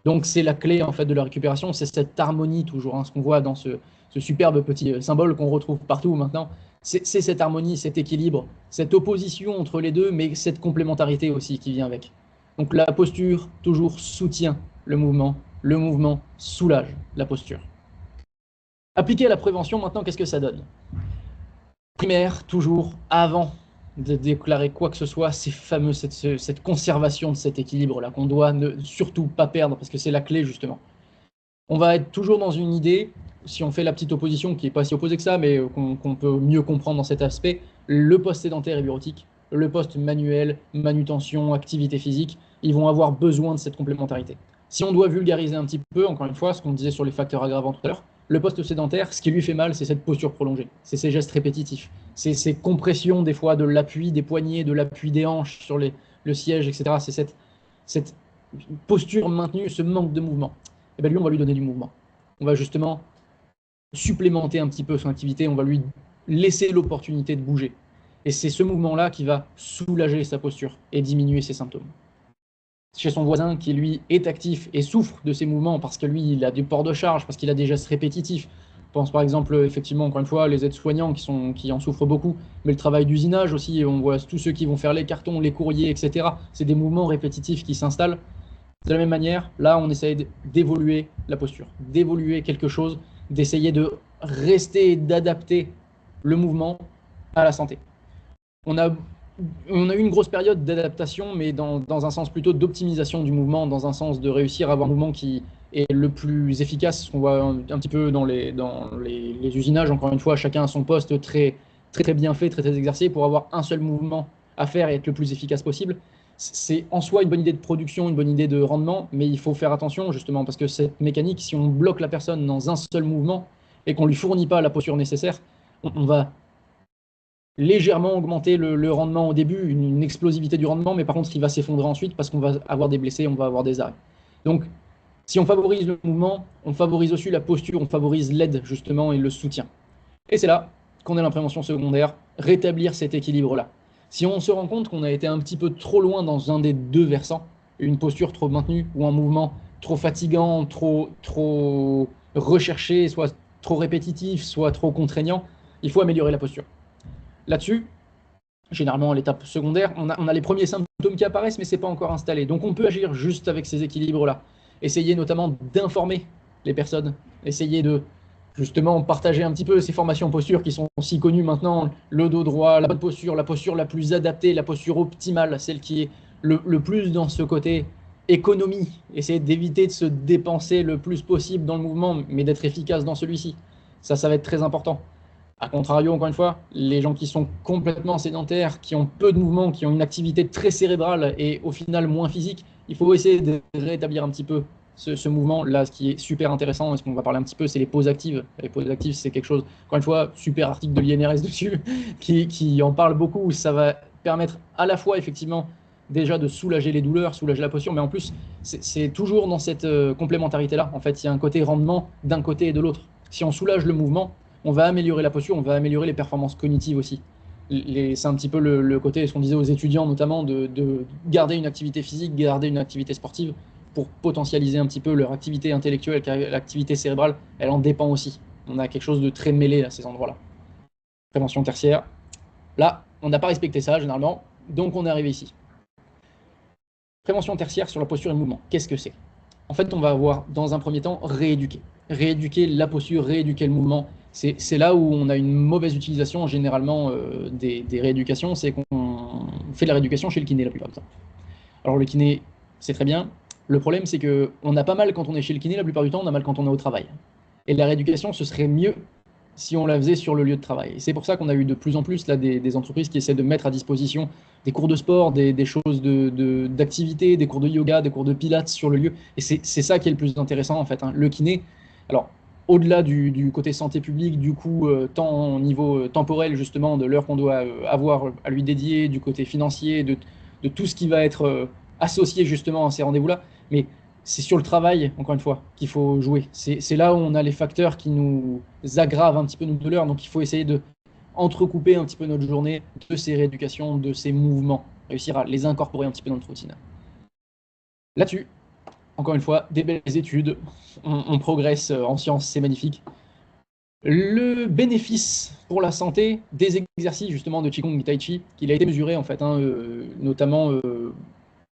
Donc c'est la clé en fait de la récupération, c'est cette harmonie toujours, hein, ce qu'on voit dans ce superbe petit symbole qu'on retrouve partout maintenant. C'est cette harmonie, cet équilibre, cette opposition entre les deux, mais cette complémentarité aussi qui vient avec. Donc la posture toujours soutient le mouvement soulage la posture. Appliquer à la prévention, maintenant, qu'est-ce que ça donne? Primaire, toujours, avant de déclarer quoi que ce soit, cette conservation de cet équilibre-là, qu'on doit ne surtout pas perdre, parce que c'est la clé, justement. On va être toujours dans une idée, si on fait la petite opposition, qui n'est pas si opposée que ça, mais qu'on peut mieux comprendre dans cet aspect, le poste sédentaire et bureautique, le poste manuel, manutention, activité physique, ils vont avoir besoin de cette complémentarité. Si on doit vulgariser un petit peu, encore une fois, ce qu'on disait sur les facteurs aggravants tout à l'heure, le poste sédentaire, ce qui lui fait mal, c'est cette posture prolongée, c'est ces gestes répétitifs, c'est ces compressions des fois de l'appui des poignets, de l'appui des hanches sur le siège, etc. C'est cette posture maintenue, ce manque de mouvement. Et bien lui, on va lui donner du mouvement. On va justement supplémenter un petit peu son activité, on va lui laisser l'opportunité de bouger. Et c'est ce mouvement-là qui va soulager sa posture et diminuer ses symptômes. Chez son voisin qui, lui, est actif et souffre de ses mouvements parce que lui, il a des ports de charge, parce qu'il a des gestes répétitifs. Je pense par exemple, effectivement, encore une fois, les aides-soignants qui en souffrent beaucoup, mais le travail d'usinage aussi, on voit tous ceux qui vont faire les cartons, les courriers, etc. C'est des mouvements répétitifs qui s'installent. De la même manière, là, on essaye d'évoluer la posture, d'évoluer quelque chose, d'essayer de rester et d'adapter le mouvement à la santé. On a eu une grosse période d'adaptation, mais dans un sens plutôt d'optimisation du mouvement, dans un sens de réussir à avoir un mouvement qui est le plus efficace, ce qu'on voit un petit peu dans les usinages. Encore une fois, chacun a son poste très, très, très bien fait, très, très exercé pour avoir un seul mouvement à faire et être le plus efficace possible. C'est en soi une bonne idée de production, une bonne idée de rendement, mais il faut faire attention justement parce que cette mécanique, si on bloque la personne dans un seul mouvement et qu'on ne lui fournit pas la posture nécessaire, on va légèrement augmenter le rendement au début, une explosivité du rendement, mais par contre il va s'effondrer ensuite parce qu'on va avoir des blessés, on va avoir des arrêts. Donc si on favorise le mouvement, on favorise aussi la posture, on favorise l'aide justement et le soutien. Et c'est là qu'on est en prévention secondaire, rétablir cet équilibre-là. Si on se rend compte qu'on a été un petit peu trop loin dans un des deux versants, une posture trop maintenue ou un mouvement trop fatigant, trop recherché, soit trop répétitif, soit trop contraignant, il faut améliorer la posture. Là-dessus, généralement à l'étape secondaire, on a les premiers symptômes qui apparaissent, mais ce n'est pas encore installé. Donc on peut agir juste avec ces équilibres-là. Essayer notamment d'informer les personnes, essayer de justement partager un petit peu ces formations posture qui sont si connues maintenant, le dos droit, la bonne posture, la posture la plus adaptée, la posture optimale, celle qui est le plus dans ce côté économie, essayer d'éviter de se dépenser le plus possible dans le mouvement, mais d'être efficace dans celui-ci. Ça va être très important. A contrario, encore une fois, les gens qui sont complètement sédentaires, qui ont peu de mouvement, qui ont une activité très cérébrale et au final moins physique, il faut essayer de rétablir un petit peu ce mouvement. Là, ce qui est super intéressant, et ce qu'on va parler un petit peu, c'est les pauses actives. Les pauses actives, c'est quelque chose, encore une fois, super article de l'INRS dessus, qui en parle beaucoup. Ça va permettre à la fois, effectivement, déjà de soulager les douleurs, soulager la posture, mais en plus, c'est toujours dans cette complémentarité-là. En fait, il y a un côté rendement d'un côté et de l'autre. Si on soulage le mouvement, on va améliorer la posture, on va améliorer les performances cognitives aussi. C'est un petit peu le côté, ce qu'on disait aux étudiants notamment, de garder une activité physique, garder une activité sportive pour potentialiser un petit peu leur activité intellectuelle, car l'activité cérébrale, elle en dépend aussi. On a quelque chose de très mêlé à ces endroits-là. Prévention tertiaire. Là, on n'a pas respecté ça généralement, donc on est arrivé ici. Prévention tertiaire sur la posture et le mouvement. Qu'est-ce que c'est? En fait, on va avoir, dans un premier temps, rééduquer. Rééduquer la posture, rééduquer le mouvement. C'est là où on a une mauvaise utilisation, généralement, des rééducations. C'est qu'on fait de la rééducation chez le kiné la plupart du temps. Alors, le kiné, c'est très bien. Le problème, c'est qu'on a pas mal quand on est chez le kiné, la plupart du temps, on a mal quand on est au travail. Et la rééducation, ce serait mieux si on la faisait sur le lieu de travail. Et c'est pour ça qu'on a eu de plus en plus là, des entreprises qui essaient de mettre à disposition des cours de sport, des choses d'activité, des cours de yoga, des cours de pilates sur le lieu. Et c'est ça qui est le plus intéressant en fait. Hein. Le kiné, alors au-delà du côté santé publique, du coup, tant au niveau temporel justement, de l'heure qu'on doit avoir à lui dédier, du côté financier, de tout ce qui va être associé justement à ces rendez-vous-là, mais c'est sur le travail, encore une fois, qu'il faut jouer. C'est là où on a les facteurs qui nous aggravent un petit peu nos douleurs. Donc il faut essayer de entrecouper un petit peu notre journée de ces rééducations, de ces mouvements, réussir à les incorporer un petit peu dans notre routine. Là-dessus, encore une fois, des belles études, on progresse en sciences, c'est magnifique. Le bénéfice pour la santé des exercices justement de Qigong et Tai Chi, qu'il a été mesuré en fait, hein, notamment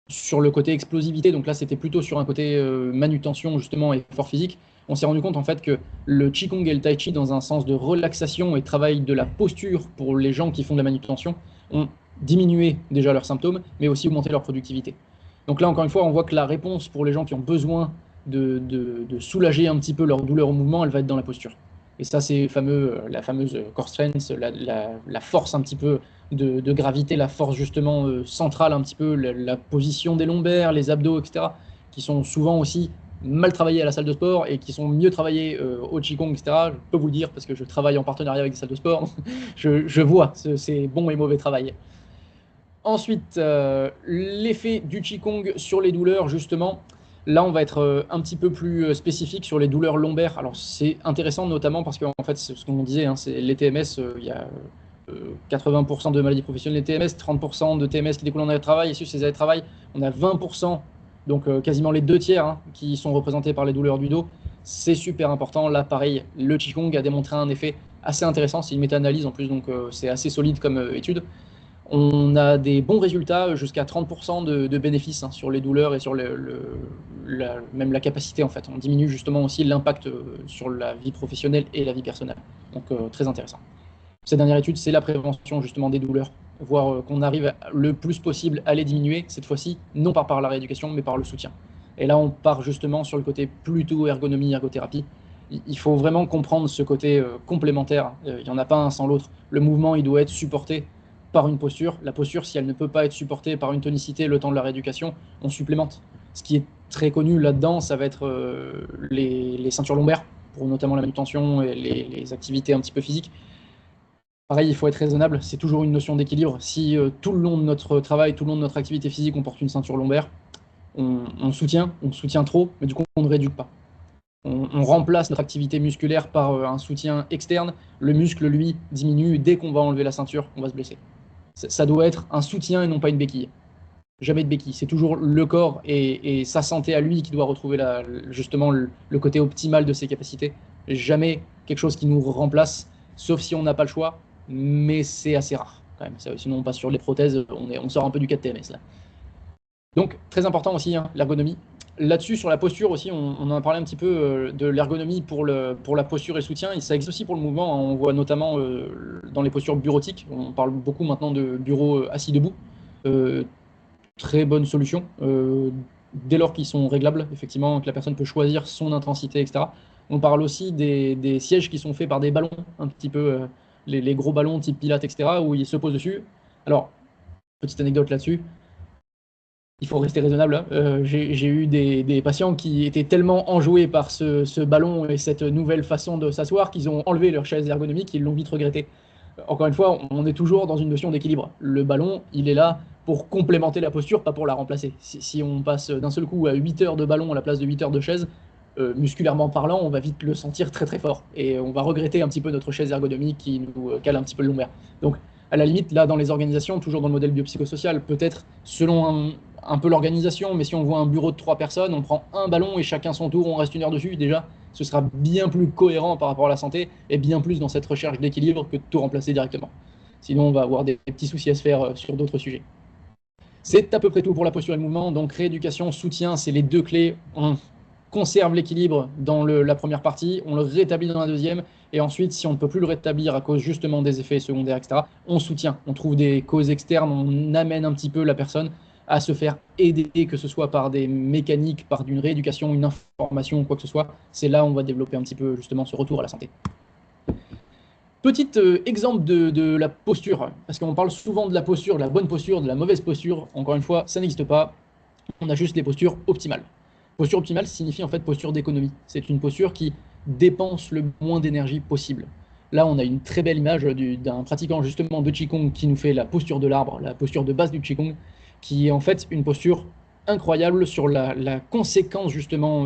sur le côté explosivité, donc là c'était plutôt sur un côté manutention justement et effort physique, on s'est rendu compte en fait que le Qigong et le Tai Chi dans un sens de relaxation et travail de la posture pour les gens qui font de la manutention ont diminué déjà leurs symptômes, mais aussi augmenté leur productivité. Donc là encore une fois, on voit que la réponse pour les gens qui ont besoin de soulager un petit peu leur douleur au mouvement, elle va être dans la posture. Et ça c'est la fameuse core strength, la force un petit peu de gravité, la force justement centrale, un petit peu la position des lombaires, les abdos, etc., qui sont souvent aussi mal travaillés à la salle de sport et qui sont mieux travaillés au Qigong, etc. Je peux vous le dire parce que je travaille en partenariat avec des salles de sport. je vois ces bons et mauvais travail. Ensuite, l'effet du Qigong sur les douleurs, justement. Là, on va être un petit peu plus spécifique sur les douleurs lombaires. Alors, c'est intéressant notamment parce qu'en fait, c'est ce qu'on disait, hein, c'est les TMS, il y a 80% de maladies professionnelles des TMS, 30% de TMS qui découlent en arrêt de travail. Et sur ces arrêts de travail, on a 20%, donc quasiment les 2 tiers, hein, qui sont représentés par les douleurs du dos. C'est super important. Là, pareil, le Qigong a démontré un effet assez intéressant. C'est une méta-analyse en plus, donc c'est assez solide comme étude. On a des bons résultats, jusqu'à 30% de bénéfices hein, sur les douleurs et sur même la capacité en fait. On diminue justement aussi l'impact sur la vie professionnelle et la vie personnelle. Donc très intéressant. Cette dernière étude, c'est la prévention justement des douleurs, voir qu'on arrive le plus possible à les diminuer, cette fois-ci, non pas par la rééducation, mais par le soutien. Et là, on part justement sur le côté plutôt ergonomie, ergothérapie. Il faut vraiment comprendre ce côté complémentaire. Il n'y en a pas un sans l'autre. Le mouvement, il doit être supporté par une posture. La posture, si elle ne peut pas être supportée par une tonicité le temps de la rééducation, on supplémente. Ce qui est très connu là-dedans, ça va être les ceintures lombaires, pour notamment la manutention et les activités un petit peu physiques. Pareil, il faut être raisonnable, c'est toujours une notion d'équilibre. Si tout le long de notre travail, tout le long de notre activité physique, on porte une ceinture lombaire, on soutient trop, mais du coup, on ne rééduque pas. On remplace notre activité musculaire par un soutien externe. Le muscle, lui, diminue. Dès qu'on va enlever la ceinture, on va se blesser. Ça doit être un soutien et non pas une béquille. Jamais de béquille. C'est toujours le corps et sa santé à lui qui doit retrouver justement le côté optimal de ses capacités. Jamais quelque chose qui nous remplace, sauf si on n'a pas le choix, mais c'est assez rare quand même. Sinon, on passe sur les prothèses, on sort un peu du 4TMS là. Donc, très important aussi, hein, l'ergonomie. Là-dessus, sur la posture aussi, on en a parlé un petit peu de l'ergonomie pour la posture et le soutien. Et ça existe aussi pour le mouvement. On voit notamment dans les postures bureautiques. On parle beaucoup maintenant de bureau assis debout. Très bonne solution. Dès lors qu'ils sont réglables, effectivement, que la personne peut choisir son intensité, etc. On parle aussi des sièges qui sont faits par des ballons, un petit peu les gros ballons type Pilates, etc., où ils se posent dessus. Alors, petite anecdote là-dessus, il faut rester raisonnable, hein. J'ai eu des patients qui étaient tellement enjoués par ce ballon et cette nouvelle façon de s'asseoir qu'ils ont enlevé leur chaise ergonomique et ils l'ont vite regretté. Encore une fois, on est toujours dans une notion d'équilibre. Le ballon, il est là pour complémenter la posture, pas pour la remplacer. Si on passe d'un seul coup à 8 heures de ballon à la place de 8 heures de chaise, musculairement parlant, on va vite le sentir très très fort. Et on va regretter un petit peu notre chaise ergonomique qui nous cale un petit peu le lombaire. Donc, à la limite, là, dans les organisations, toujours dans le modèle biopsychosocial, peut-être selon un peu l'organisation, mais si on voit un bureau de 3 personnes, on prend un ballon et chacun son tour, on reste 1 heure dessus, déjà, ce sera bien plus cohérent par rapport à la santé et bien plus dans cette recherche d'équilibre que de tout remplacer directement. Sinon, on va avoir des petits soucis à se faire sur d'autres sujets. C'est à peu près tout pour la posture et le mouvement. Donc, rééducation, soutien, c'est les 2 clés. On conserve l'équilibre dans la première partie, on le rétablit dans la deuxième, et ensuite, si on ne peut plus le rétablir à cause justement des effets secondaires, etc., on soutient, on trouve des causes externes, on amène un petit peu la personne à se faire aider, que ce soit par des mécaniques, par une rééducation, une information, quoi que ce soit. C'est là où on va développer un petit peu justement ce retour à la santé. Petit exemple de la posture, parce qu'on parle souvent de la posture, de la bonne posture, de la mauvaise posture. Encore une fois, ça n'existe pas. On a juste les postures optimales. Posture optimale signifie en fait posture d'économie. C'est une posture qui dépense le moins d'énergie possible. Là, on a une très belle image d'un pratiquant justement de Qigong qui nous fait la posture de l'arbre, la posture de base du Qigong, qui est en fait une posture incroyable sur la conséquence justement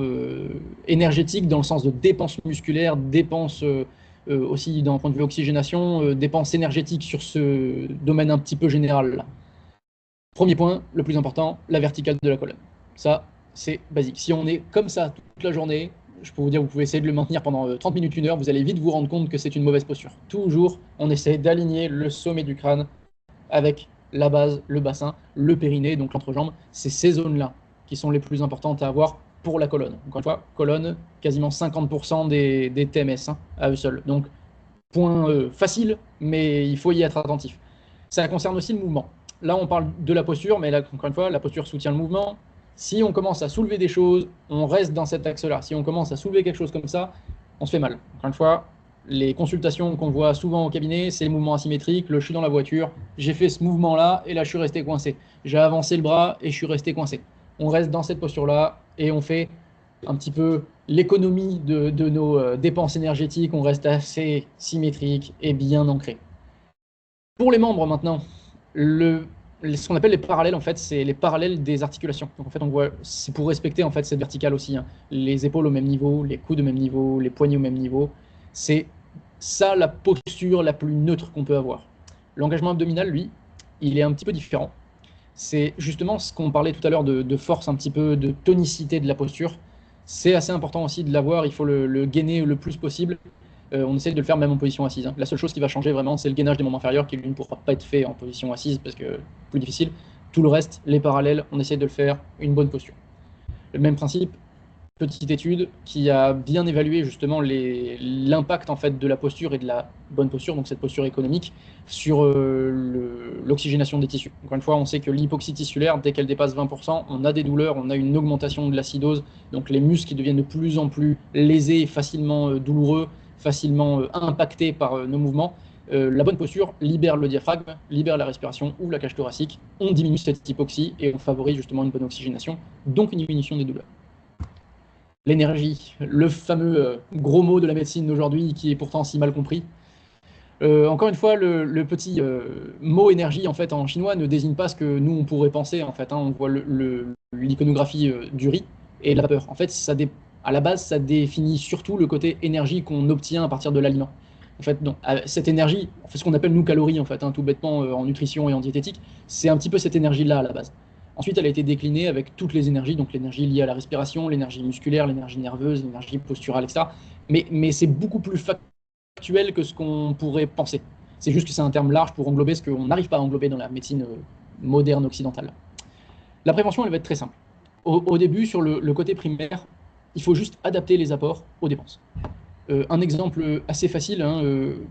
énergétique dans le sens de dépenses musculaires, dépenses aussi d'un point de vue oxygénation, dépenses énergétiques sur ce domaine un petit peu général là. Premier point, le plus important, la verticale de la colonne. Ça, c'est basique. Si on est comme ça toute la journée, je peux vous dire, vous pouvez essayer de le maintenir pendant 30 minutes, 1 heure, vous allez vite vous rendre compte que c'est une mauvaise posture. Toujours, on essaie d'aligner le sommet du crâne avec la base, le bassin, le périnée, donc l'entrejambe. C'est ces zones-là qui sont les plus importantes à avoir pour la colonne. Encore une fois, colonne, quasiment 50% des TMS hein, à eux seuls. Donc, point facile, mais il faut y être attentif. Ça concerne aussi le mouvement. Là, on parle de la posture, mais là, encore une fois, la posture soutient le mouvement. Si on commence à soulever des choses, on reste dans cet axe-là. Si on commence à soulever quelque chose comme ça, on se fait mal. Encore une fois, les consultations qu'on voit souvent au cabinet, c'est les mouvements asymétriques. Je suis dans la voiture, j'ai fait ce mouvement-là, et là, je suis resté coincé. J'ai avancé le bras, et je suis resté coincé. On reste dans cette posture-là, et on fait un petit peu l'économie de nos dépenses énergétiques. On reste assez symétrique et bien ancré. Pour les membres maintenant, ce qu'on appelle les parallèles, en fait, c'est les parallèles des articulations. Donc en fait, on voit, c'est pour respecter en fait cette verticale aussi, hein. Les épaules au même niveau, les coudes au même niveau, les poignets au même niveau. C'est ça la posture la plus neutre qu'on peut avoir. L'engagement abdominal, lui, il est un petit peu différent. C'est justement ce qu'on parlait tout à l'heure de force, un petit peu de tonicité de la posture. C'est assez important aussi de l'avoir, il faut le gainer le plus possible. On essaie de le faire même en position assise, hein. La seule chose qui va changer vraiment, c'est le gainage des membres inférieurs qui, lui, ne pourra pas être fait en position assise parce que plus difficile. Tout le reste, les parallèles, on essaie de le faire une bonne posture. Le même principe, petite étude qui a bien évalué justement l'impact en fait de la posture et de la bonne posture, donc cette posture économique, sur l'oxygénation des tissus. Encore une fois, on sait que l'hypoxie tissulaire, dès qu'elle dépasse 20%, on a des douleurs, on a une augmentation de l'acidose, donc les muscles qui deviennent de plus en plus lésés, facilement douloureux, facilement impactés par nos mouvements. La bonne posture libère le diaphragme, libère la respiration, ouvre la cage thoracique, on diminue cette hypoxie et on favorise justement une bonne oxygénation, donc une diminution des douleurs. L'énergie, le fameux gros mot de la médecine d'aujourd'hui qui est pourtant si mal compris. Encore une fois, le petit mot énergie en fait en chinois ne désigne pas ce que nous on pourrait penser en fait, hein. On voit l'iconographie du riz et de la vapeur. En fait, ça À la base, ça définit surtout le côté énergie qu'on obtient à partir de l'aliment. En fait, non, cette énergie, en fait, ce qu'on appelle nous calories, en fait, hein, tout bêtement en nutrition et en diététique, c'est un petit peu cette énergie-là à la base. Ensuite, elle a été déclinée avec toutes les énergies, donc l'énergie liée à la respiration, l'énergie musculaire, l'énergie nerveuse, l'énergie posturale, etc. Mais c'est beaucoup plus factuel que ce qu'on pourrait penser. C'est juste que c'est un terme large pour englober ce qu'on n'arrive pas à englober dans la médecine moderne occidentale. La prévention, elle va être très simple. Au début, sur le côté primaire, il faut juste adapter les apports aux dépenses. Un exemple assez facile, hein,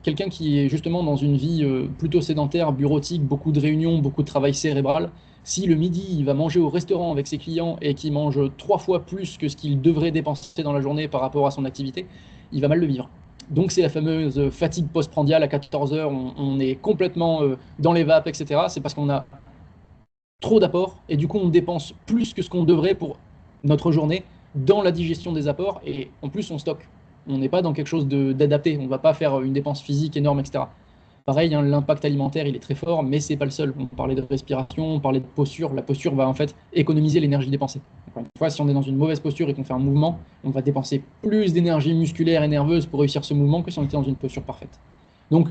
quelqu'un qui est justement dans une vie plutôt sédentaire, bureautique, beaucoup de réunions, beaucoup de travail cérébral, si le midi il va manger au restaurant avec ses clients et qu'il mange 3 fois plus que ce qu'il devrait dépenser dans la journée par rapport à son activité, il va mal le vivre. Donc c'est la fameuse fatigue postprandiale à 14 heures, on est complètement dans les vapes, etc. C'est parce qu'on a trop d'apports et du coup on dépense plus que ce qu'on devrait pour notre journée dans la digestion des apports et en plus on stocke. On n'est pas dans quelque chose d'adapté, on ne va pas faire une dépense physique énorme, etc. Pareil, hein, l'impact alimentaire il est très fort, mais c'est pas le seul. On parlait de respiration, on parlait de posture. La posture va en fait économiser l'énergie dépensée. Encore une fois, si on est dans une mauvaise posture et qu'on fait un mouvement, on va dépenser plus d'énergie musculaire et nerveuse pour réussir ce mouvement que si on était dans une posture parfaite. Donc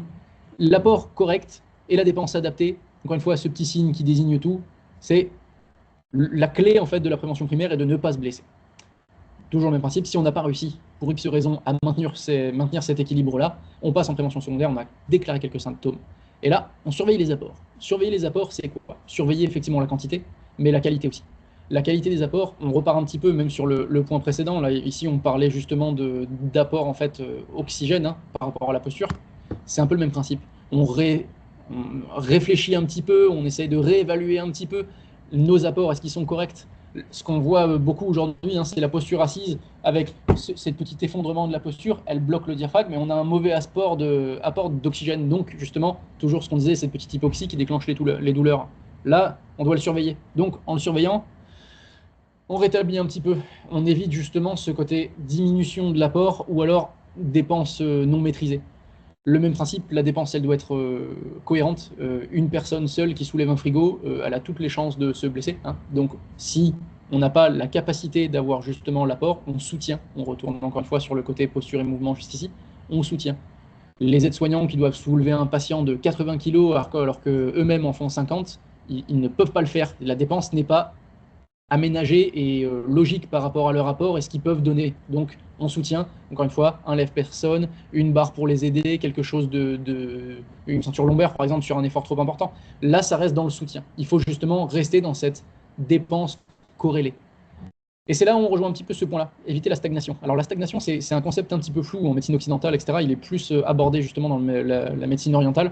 l'apport correct et la dépense adaptée, encore une fois, ce petit signe qui désigne tout, c'est la clé en fait de la prévention primaire est de ne pas se blesser. Toujours le même principe, si on n'a pas réussi pour X raison à maintenir cet équilibre-là, on passe en prévention secondaire, on a déclaré quelques symptômes. Et là, on surveille les apports. Surveiller les apports, c'est quoi? Surveiller effectivement la quantité, mais la qualité aussi. La qualité des apports, on repart un petit peu même sur le point précédent. Là, ici, on parlait justement d'apport en fait oxygène hein, par rapport à la posture. C'est un peu le même principe. On réfléchit un petit peu, on essaye de réévaluer un petit peu nos apports, est-ce qu'ils sont corrects? Ce qu'on voit beaucoup aujourd'hui, hein, c'est la posture assise avec ce petit effondrement de la posture, elle bloque le diaphragme, mais on a un mauvais apport d'oxygène. Donc, justement, toujours ce qu'on disait, cette petite hypoxie qui déclenche les douleurs. Là, on doit le surveiller. Donc, en le surveillant, on rétablit un petit peu. On évite justement ce côté diminution de l'apport ou alors dépenses non maîtrisées. Le même principe, la dépense, elle doit être cohérente. Une personne seule qui soulève un frigo, elle a toutes les chances de se blesser. Hein. Donc, si on n'a pas la capacité d'avoir justement l'apport, on soutient. On retourne encore une fois sur le côté posture et mouvement juste ici. On soutient. Les aides-soignants qui doivent soulever un patient de 80 kg alors qu'eux-mêmes en font 50, ils ne peuvent pas le faire. La dépense n'est pas aménagée et logique par rapport à leur rapport et ce qu'ils peuvent donner. Donc, on soutient, encore une fois, un lève-personne, une barre pour les aider, quelque chose une ceinture lombaire, par exemple, sur un effort trop important. Là, ça reste dans le soutien. Il faut justement rester dans cette dépense corrélée. Et c'est là où on rejoint un petit peu ce point-là, éviter la stagnation. Alors la stagnation, c'est un concept un petit peu flou en médecine occidentale, etc. Il est plus abordé justement dans la médecine orientale.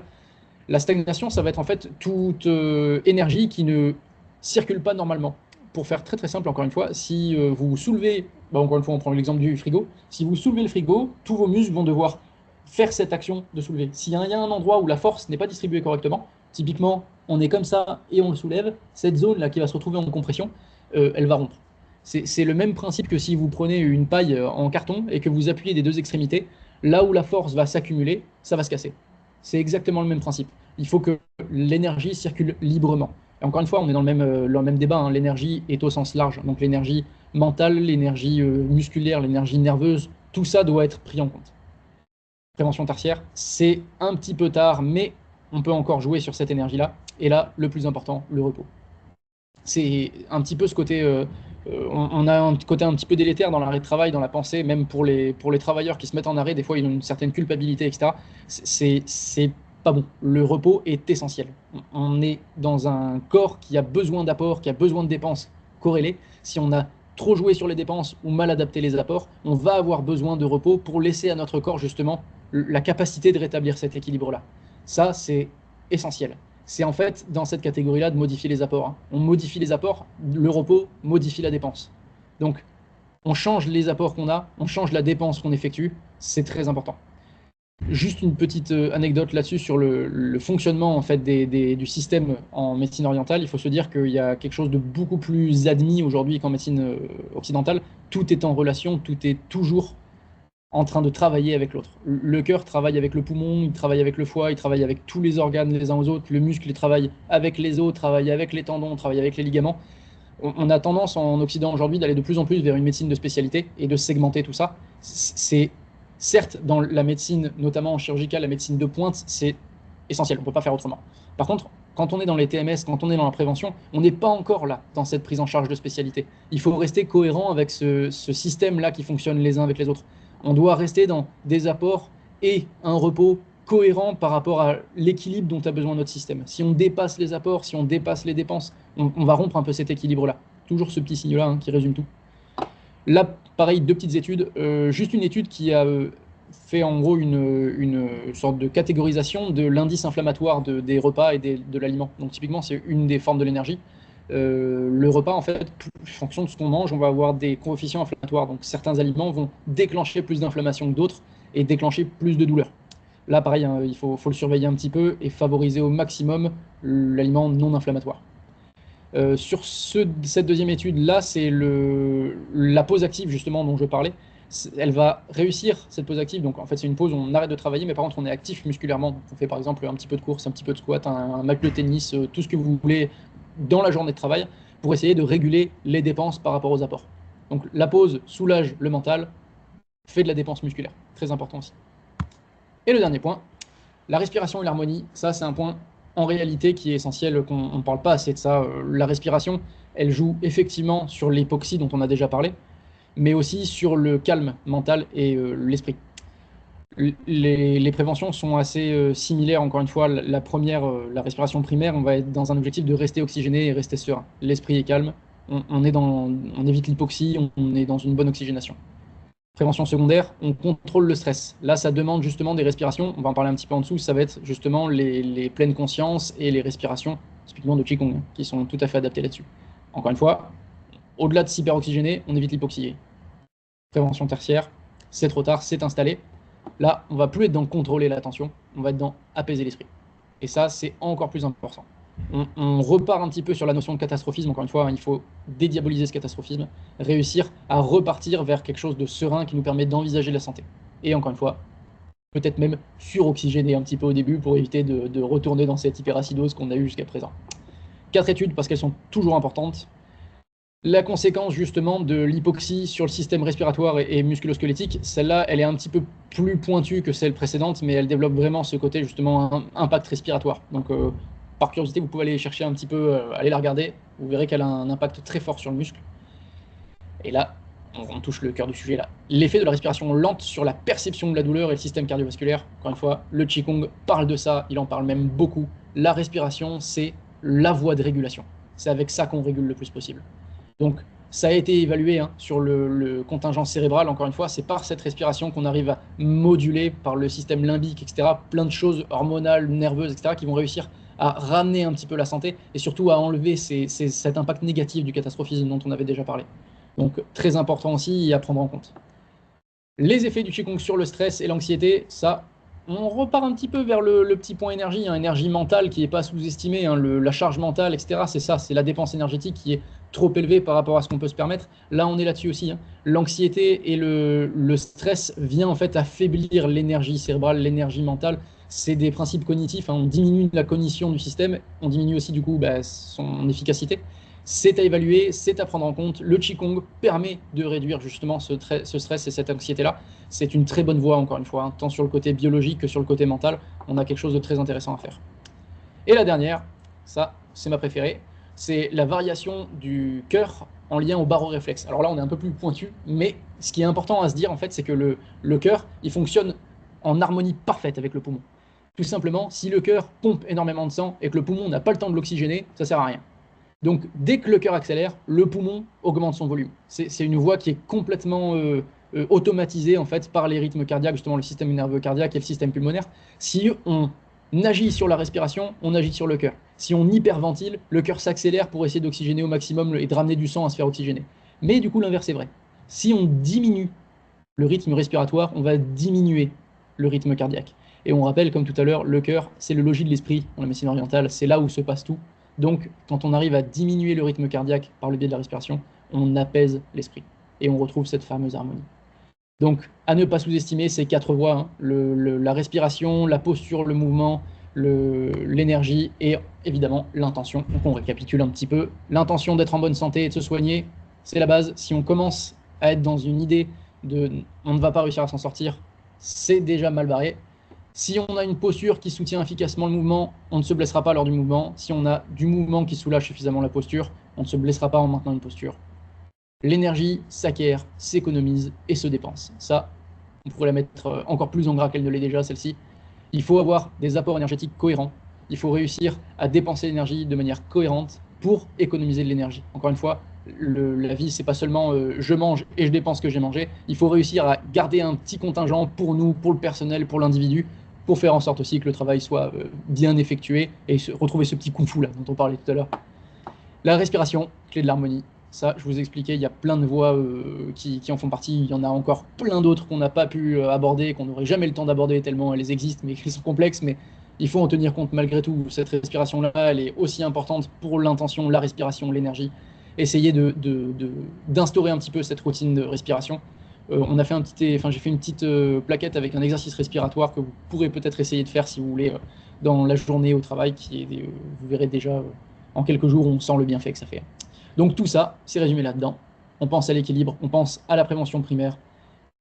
La stagnation, ça va être en fait toute énergie qui ne circule pas normalement. Pour faire très très simple, encore une fois, si vous soulevez, encore une fois, on prend l'exemple du frigo, si vous soulevez le frigo, tous vos muscles vont devoir faire cette action de soulever. S'il y a un endroit où la force n'est pas distribuée correctement, typiquement, on est comme ça et on le soulève, cette zone-là qui va se retrouver en compression, elle va rompre. C'est le même principe que si vous prenez une paille en carton et que vous appuyez des deux extrémités, là où la force va s'accumuler, ça va se casser. C'est exactement le même principe. Il faut que l'énergie circule librement. Et encore une fois, on est dans le même débat. Hein. L'énergie est au sens large. Donc l'énergie mentale, l'énergie musculaire, l'énergie nerveuse, tout ça doit être pris en compte. Prévention tertiaire, c'est un petit peu tard, mais on peut encore jouer sur cette énergie-là. Et là, le plus important, le repos. C'est un petit peu ce côté... on a un côté un petit peu délétère dans l'arrêt de travail, dans la pensée, même pour les travailleurs qui se mettent en arrêt, des fois ils ont une certaine culpabilité, etc. C'est pas bon. Le repos est essentiel. On est dans un corps qui a besoin d'apports, qui a besoin de dépenses corrélées. Si on a trop joué sur les dépenses ou mal adapté les apports, on va avoir besoin de repos pour laisser à notre corps justement la capacité de rétablir cet équilibre-là. Ça, c'est essentiel. C'est en fait dans cette catégorie-là de modifier les apports. Hein. On modifie les apports, le repos modifie la dépense. Donc, on change les apports qu'on a, on change la dépense qu'on effectue, c'est très important. Juste une petite anecdote là-dessus sur le fonctionnement en fait du système en médecine orientale. Il faut se dire qu'il y a quelque chose de beaucoup plus admis aujourd'hui qu'en médecine occidentale. Tout est en relation, tout est toujours en train de travailler avec l'autre. Le cœur travaille avec le poumon, il travaille avec le foie, il travaille avec tous les organes les uns aux autres, le muscle il travaille avec les os, travaille avec les tendons, travaille avec les ligaments. On a tendance en Occident aujourd'hui d'aller de plus en plus vers une médecine de spécialité et de segmenter tout ça. C'est certes dans la médecine, notamment en chirurgicale, la médecine de pointe, c'est essentiel, on ne peut pas faire autrement. Par contre, quand on est dans les TMS, quand on est dans la prévention, on n'est pas encore là dans cette prise en charge de spécialité. Il faut rester cohérent avec ce système-là qui fonctionne les uns avec les autres. On doit rester dans des apports et un repos cohérent par rapport à l'équilibre dont a besoin notre système. Si on dépasse les apports, si on dépasse les dépenses, on va rompre un peu cet équilibre-là. Toujours ce petit signe-là hein, qui résume tout. Là, pareil, deux petites études. Juste une étude qui a fait en gros une sorte de catégorisation de l'indice inflammatoire des repas et de l'aliment. Donc typiquement, c'est une des formes de l'énergie. Le repas, en fait, en fonction de ce qu'on mange, on va avoir des coefficients inflammatoires. Donc certains aliments vont déclencher plus d'inflammation que d'autres et déclencher plus de douleur. Là, pareil, hein, il faut le surveiller un petit peu et favoriser au maximum l'aliment non inflammatoire. Sur cette deuxième étude-là, c'est la pause active, justement, dont je parlais. Elle va réussir, cette pause active. Donc, en fait, c'est une pause où on arrête de travailler, mais par contre, on est actif musculairement. Donc, on fait, par exemple, un petit peu de course, un petit peu de squat, un match de tennis, tout ce que vous voulez dans la journée de travail pour essayer de réguler les dépenses par rapport aux apports. Donc, la pause soulage le mental, fait de la dépense musculaire. Très important aussi. Et le dernier point, la respiration et l'harmonie, ça c'est un point en réalité qui est essentiel, qu'on ne parle pas assez de ça. La respiration, elle joue effectivement sur l'hypoxie dont on a déjà parlé, mais aussi sur le calme mental et l'esprit. Les préventions sont assez similaires, encore une fois. La première, la respiration primaire, on va être dans un objectif de rester oxygéné et rester serein. L'esprit est calme, on évite l'hypoxie, on est dans une bonne oxygénation. Prévention secondaire, on contrôle le stress. Là, ça demande justement des respirations. On va en parler un petit peu en dessous. Ça va être justement les pleines consciences et les respirations, typiquement de Qigong, qui sont tout à fait adaptées là-dessus. Encore une fois, au-delà de s'hyperoxygéner, on évite l'hypoxie. Prévention tertiaire, c'est trop tard, c'est installé. Là, on va plus être dans contrôler l'attention, on va être dans apaiser l'esprit. Et ça, c'est encore plus important. On repart un petit peu sur la notion de catastrophisme. Encore une fois, il faut dédiaboliser ce catastrophisme, réussir à repartir vers quelque chose de serein qui nous permet d'envisager la santé. Et encore une fois, peut-être même suroxygéner un petit peu au début pour éviter de retourner dans cette hyperacidose qu'on a eue jusqu'à présent. 4 études parce qu'elles sont toujours importantes. La conséquence justement de l'hypoxie sur le système respiratoire et musculo-squelettique, celle-là, elle est un petit peu plus pointue que celle précédente, mais elle développe vraiment ce côté justement impact respiratoire. Donc par curiosité, vous pouvez aller chercher un petit peu, aller la regarder, vous verrez qu'elle a un impact très fort sur le muscle. Et là, on touche le cœur du sujet là. L'effet de la respiration lente sur la perception de la douleur et le système cardiovasculaire. Encore une fois, le Qigong parle de ça, il en parle même beaucoup. La respiration, c'est la voie de régulation. C'est avec ça qu'on régule le plus possible. Donc, ça a été évalué hein, sur le contingent cérébral, encore une fois, c'est par cette respiration qu'on arrive à moduler par le système limbique, etc., plein de choses hormonales, nerveuses, etc., qui vont réussir à ramener un petit peu la santé et surtout à enlever cet impact négatif du catastrophisme dont on avait déjà parlé. Donc, très important aussi à prendre en compte. Les effets du Qigong sur le stress et l'anxiété, ça, on repart un petit peu vers le petit point énergie, hein, énergie mentale qui n'est pas sous-estimée, hein, la charge mentale, etc. C'est ça, c'est la dépense énergétique qui est trop élevée par rapport à ce qu'on peut se permettre. Là, on est là-dessus aussi. Hein. L'anxiété et le stress vient en fait affaiblir l'énergie cérébrale, l'énergie mentale. C'est des principes cognitifs. Hein. On diminue la cognition du système, on diminue aussi du coup son efficacité. C'est à évaluer, c'est à prendre en compte. Le Qigong permet de réduire justement ce stress et cette anxiété-là. C'est une très bonne voie, encore une fois, hein, tant sur le côté biologique que sur le côté mental. On a quelque chose de très intéressant à faire. Et la dernière, ça, c'est ma préférée, c'est la variation du cœur en lien au baroréflexe. Alors là, on est un peu plus pointu, mais ce qui est important à se dire, en fait, c'est que le cœur, il fonctionne en harmonie parfaite avec le poumon. Tout simplement, si le cœur pompe énormément de sang et que le poumon n'a pas le temps de l'oxygéner, ça sert à rien. Donc, dès que le cœur accélère, le poumon augmente son volume. C'est une voie qui est complètement automatisée en fait par les rythmes cardiaques, justement le système nerveux cardiaque et le système pulmonaire. Si on agit sur la respiration, on agit sur le cœur. Si on hyperventile, le cœur s'accélère pour essayer d'oxygéner au maximum et de ramener du sang à se faire oxygéner. Mais du coup, l'inverse est vrai. Si on diminue le rythme respiratoire, on va diminuer le rythme cardiaque. Et on rappelle, comme tout à l'heure, le cœur, c'est le logis de l'esprit dans la médecine orientale, c'est là où se passe tout. Donc, quand on arrive à diminuer le rythme cardiaque par le biais de la respiration, on apaise l'esprit et on retrouve cette fameuse harmonie. Donc, à ne pas sous-estimer ces 4 voies, hein, la respiration, la posture, le mouvement, l'énergie et évidemment l'intention. Donc on récapitule un petit peu. L'intention d'être en bonne santé et de se soigner, c'est la base. Si on commence à être dans une idée de on ne va pas réussir à s'en sortir, c'est déjà mal barré. Si on a une posture qui soutient efficacement le mouvement, on ne se blessera pas lors du mouvement. Si on a du mouvement qui soulage suffisamment la posture, on ne se blessera pas en maintenant une posture. L'énergie s'acquiert, s'économise et se dépense. Ça, on pourrait la mettre encore plus en gras qu'elle ne l'est déjà, celle-ci. Il faut avoir des apports énergétiques cohérents. Il faut réussir à dépenser l'énergie de manière cohérente pour économiser de l'énergie. Encore une fois, la vie, c'est pas seulement je mange et je dépense ce que j'ai mangé. Il faut réussir à garder un petit contingent pour nous, pour le personnel, pour l'individu, pour faire en sorte aussi que le travail soit bien effectué et retrouver ce petit kung-fu là dont on parlait tout à l'heure. La respiration, clé de l'harmonie. Ça, je vous expliquais, il y a plein de voies qui en font partie. Il y en a encore plein d'autres qu'on n'a pas pu aborder, qu'on n'aurait jamais le temps d'aborder tellement elles existent, mais qu'elles sont complexes. Mais il faut en tenir compte malgré tout. Cette respiration-là, elle est aussi importante pour l'intention, la respiration, l'énergie. Essayez d'instaurer un petit peu cette routine de respiration. J'ai fait une petite plaquette avec un exercice respiratoire que vous pourrez peut-être essayer de faire si vous voulez dans la journée au travail, vous verrez déjà en quelques jours, on sent le bienfait que ça fait. Donc tout ça, c'est résumé là-dedans. On pense à l'équilibre, on pense à la prévention primaire,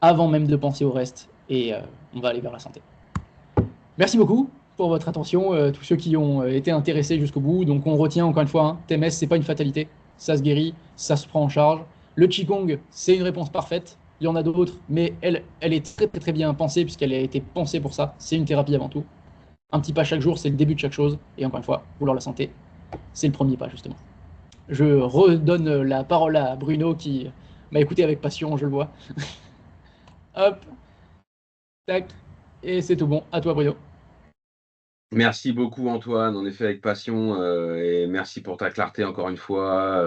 avant même de penser au reste, et on va aller vers la santé. Merci beaucoup pour votre attention, tous ceux qui ont été intéressés jusqu'au bout. Donc on retient encore une fois, hein, TMS, c'est pas une fatalité, ça se guérit, ça se prend en charge. Le Qigong, c'est une réponse parfaite. Il y en a d'autres, mais elle est très très très bien pensée puisqu'elle a été pensée pour ça. C'est une thérapie avant tout. Un petit pas chaque jour, c'est le début de chaque chose. Et encore une fois, vouloir la santé, c'est le premier pas justement. Je redonne la parole à Bruno qui m'a écouté avec passion, je le vois. Hop, tac, et c'est tout bon. À toi, Bruno. Merci beaucoup Antoine, en effet avec passion, et merci pour ta clarté encore une fois,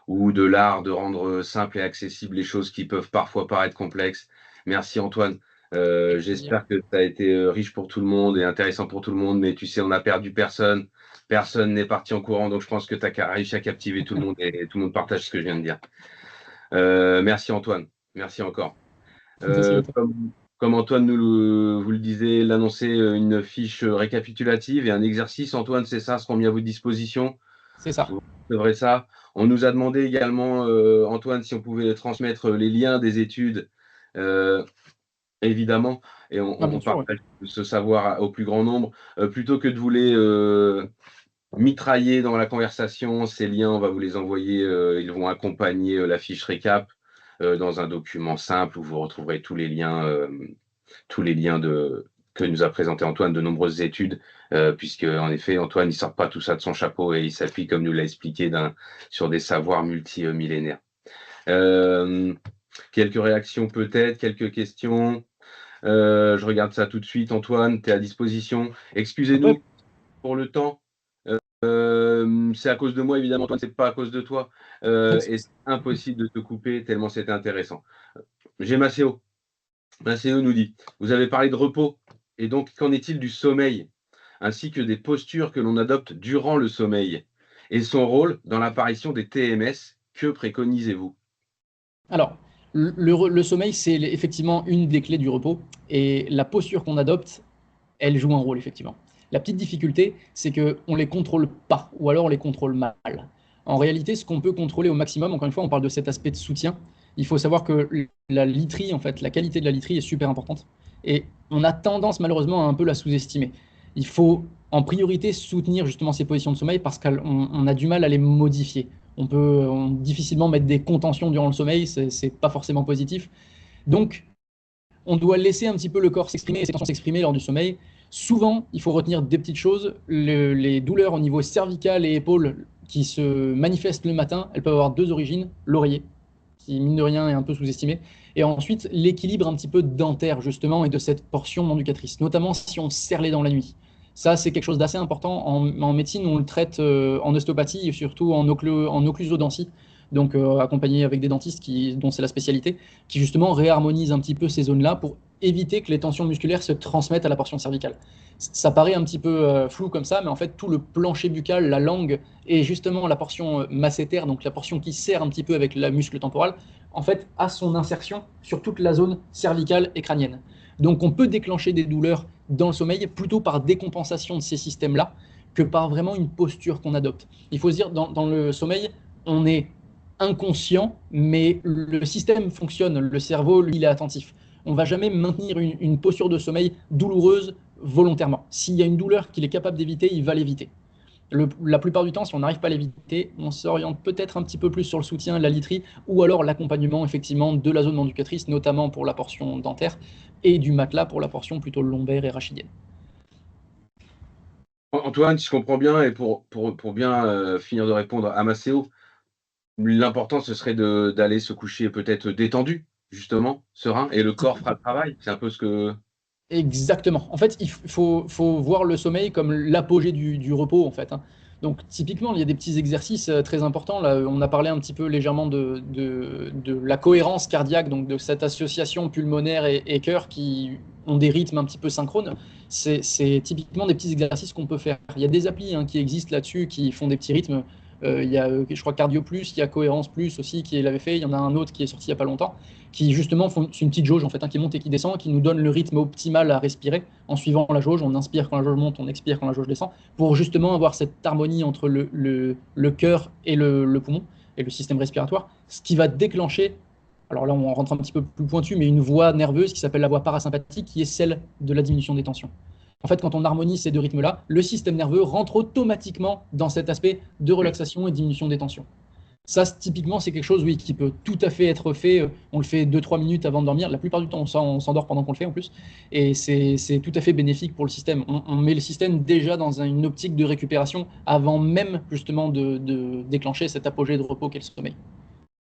ou de l'art de rendre simple et accessible les choses qui peuvent parfois paraître complexes. Merci Antoine. J'espère que ça a été riche pour tout le monde et intéressant pour tout le monde, mais tu sais, on a perdu personne. Personne n'est parti en courant, donc je pense que tu as réussi à captiver tout le monde et tout le monde partage ce que je viens de dire. Merci Antoine, merci encore. Comme Antoine vous le disait, l'annoncer, une fiche récapitulative et un exercice. Antoine, c'est ça, seront mis à votre disposition. C'est ça. Vous recevrez ça. On nous a demandé également, Antoine, si on pouvait transmettre les liens des études, évidemment, et on partage ce savoir au plus grand nombre. Plutôt que de vous les mitrailler dans la conversation, ces liens, on va vous les envoyer, ils vont accompagner la fiche récap dans un document simple où vous retrouverez tous les liens que nous a présenté Antoine de nombreuses études, puisque en effet Antoine il sort pas tout ça de son chapeau et il s'appuie, comme nous l'a expliqué, sur des savoirs multimillénaires. Quelques réactions peut-être, quelques questions. Je regarde ça tout de suite. Antoine, tu es à disposition. Excusez-nous pour le temps. C'est à cause de moi, évidemment, Antoine, c'est pas à cause de toi. Et c'est impossible de te couper tellement c'était intéressant. J'ai Macéo. Macéo nous dit, vous avez parlé de repos, et donc qu'en est-il du sommeil, ainsi que des postures que l'on adopte durant le sommeil, et son rôle dans l'apparition des TMS, que préconisez-vous? Alors, le sommeil, c'est effectivement une des clés du repos, et la posture qu'on adopte, elle joue un rôle, effectivement. La petite difficulté, c'est qu'on ne les contrôle pas, ou alors on les contrôle mal. En réalité, ce qu'on peut contrôler au maximum, encore une fois, on parle de cet aspect de soutien, il faut savoir que la literie, en fait, la qualité de la literie est super importante, et on a tendance malheureusement à un peu la sous-estimer. Il faut en priorité soutenir justement ces positions de sommeil parce qu'on a du mal à les modifier. On peut difficilement mettre des contentions durant le sommeil, c'est pas forcément positif. Donc, on doit laisser un petit peu le corps s'exprimer et ses tensions s'exprimer lors du sommeil. Souvent, il faut retenir des petites choses. Les douleurs au niveau cervical et épaules qui se manifestent le matin, elles peuvent avoir deux origines. L'oreiller, qui mine de rien est un peu sous-estimé, et ensuite l'équilibre un petit peu dentaire justement et de cette portion manducatrice, notamment si on serre les dents la nuit. Ça, c'est quelque chose d'assez important. En médecine, on le traite en ostéopathie et surtout en occlusodontie, donc accompagné avec des dentistes dont c'est la spécialité, qui justement réharmonisent un petit peu ces zones-là pour éviter que les tensions musculaires se transmettent à la portion cervicale. Ça paraît un petit peu flou comme ça, mais en fait, tout le plancher buccal, la langue et justement la portion masséter, donc la portion qui serre un petit peu avec la muscle temporal, en fait, a son insertion sur toute la zone cervicale et crânienne. Donc on peut déclencher des douleurs dans le sommeil plutôt par décompensation de ces systèmes-là que par vraiment une posture qu'on adopte. Il faut se dire, dans le sommeil, on est inconscient, mais le système fonctionne, le cerveau, lui, il est attentif. On ne va jamais maintenir une posture de sommeil douloureuse volontairement. S'il y a une douleur qu'il est capable d'éviter, il va l'éviter. La plupart du temps, si on n'arrive pas à l'éviter, on s'oriente peut-être un petit peu plus sur le soutien, la literie, ou alors l'accompagnement effectivement de la zone manducatrice, notamment pour la portion dentaire, et du matelas pour la portion plutôt lombaire et rachidienne. Antoine, si je comprends bien, et pour bien finir de répondre à Maceo, l'important, ce serait d'aller se coucher peut-être détendu, justement, serein, et le corps fera le travail. C'est un peu ce que… Exactement. En fait, il faut voir le sommeil comme l'apogée du repos, en fait, hein. Donc, typiquement, il y a des petits exercices très importants. Là, on a parlé un petit peu légèrement de la cohérence cardiaque, donc de cette association pulmonaire et cœur qui ont des rythmes un petit peu synchrones. C'est typiquement des petits exercices qu'on peut faire. Il y a des applis hein, qui existent là-dessus, qui font des petits rythmes. Il y a, je crois, Cardio Plus, il y a Cohérence Plus aussi qui l'avait fait. Il y en a un autre qui est sorti il n'y a pas longtemps qui justement font une petite jauge en fait, hein, qui monte et qui descend, qui nous donne le rythme optimal à respirer en suivant la jauge. On inspire quand la jauge monte, on expire quand la jauge descend, pour justement avoir cette harmonie entre le cœur et le poumon et le système respiratoire, ce qui va déclencher, alors là on rentre un petit peu plus pointu, mais une voie nerveuse qui s'appelle la voie parasympathique, qui est celle de la diminution des tensions. En fait, quand on harmonise ces deux rythmes-là, le système nerveux rentre automatiquement dans cet aspect de relaxation et diminution des tensions. Ça, typiquement, c'est quelque chose, oui, qui peut tout à fait être fait. On le fait 2-3 minutes avant de dormir. La plupart du temps, on s'endort pendant qu'on le fait en plus. Et c'est tout à fait bénéfique pour le système. On met le système déjà dans une optique de récupération avant même, justement, de déclencher cet apogée de repos qu'est le sommeil.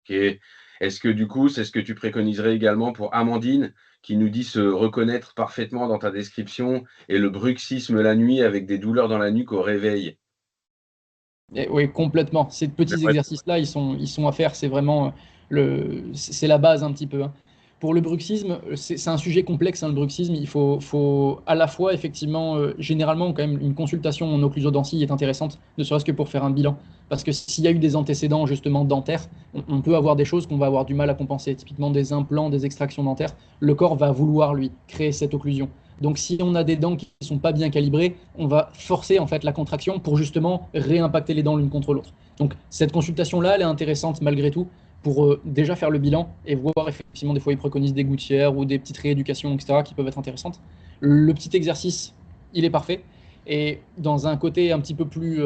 Ok. Est-ce que du coup, c'est ce que tu préconiserais également pour Amandine, qui nous dit se reconnaître parfaitement dans ta description et le bruxisme la nuit avec des douleurs dans la nuque au réveil? Et oui, complètement. Ces petits Ouais. exercices-là, ils sont à faire. C'est vraiment c'est la base un petit peu, hein. Pour le bruxisme, c'est un sujet complexe, hein, le bruxisme. Faut à la fois, effectivement, généralement, quand même, une consultation en occlusodontie est intéressante, ne serait-ce que pour faire un bilan. Parce que s'il y a eu des antécédents, justement, dentaires, on peut avoir des choses qu'on va avoir du mal à compenser. Typiquement, des implants, des extractions dentaires. Le corps va vouloir, lui, créer cette occlusion. Donc, si on a des dents qui ne sont pas bien calibrées, on va forcer en fait la contraction pour justement réimpacter les dents l'une contre l'autre. Donc, cette consultation-là, elle est intéressante malgré tout pour déjà faire le bilan et voir effectivement des fois ils préconisent des gouttières ou des petites rééducations, etc., qui peuvent être intéressantes. Le petit exercice, il est parfait. Et dans un côté un petit peu plus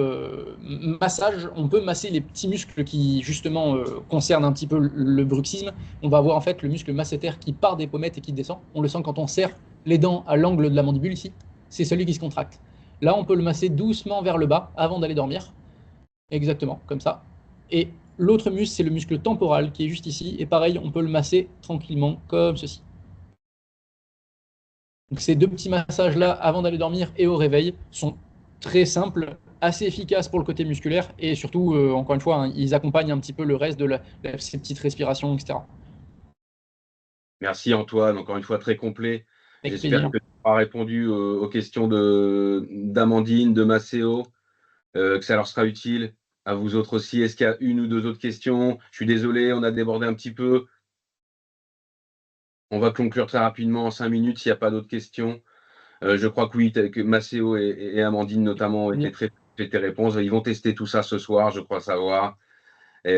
massage, on peut masser les petits muscles qui justement concernent un petit peu le bruxisme. On va avoir en fait le muscle masséter qui part des pommettes et qui descend. On le sent quand on serre les dents à l'angle de la mandibule ici. C'est celui qui se contracte. Là, on peut le masser doucement vers le bas avant d'aller dormir. Exactement, comme ça. Et l'autre muscle, c'est le muscle temporal qui est juste ici. Et pareil, on peut le masser tranquillement comme ceci. Donc ces deux petits massages-là, avant d'aller dormir et au réveil, sont très simples, assez efficaces pour le côté musculaire. Et surtout, encore une fois, hein, ils accompagnent un petit peu le reste de ces petites respirations, etc. Merci Antoine, encore une fois très complet. Avec J'espère plaisir. que tu auras répondu aux questions d'Amandine, de Maceo, que ça leur sera utile. À vous autres aussi. Est-ce qu'il y a une ou deux autres questions? Je suis désolé, on a débordé un petit peu. On va conclure très rapidement en 5 minutes s'il n'y a pas d'autres questions. Je crois que oui, que Maceo et Amandine notamment ont été très fait tes réponses. Ils vont tester tout ça ce soir, je crois savoir. Et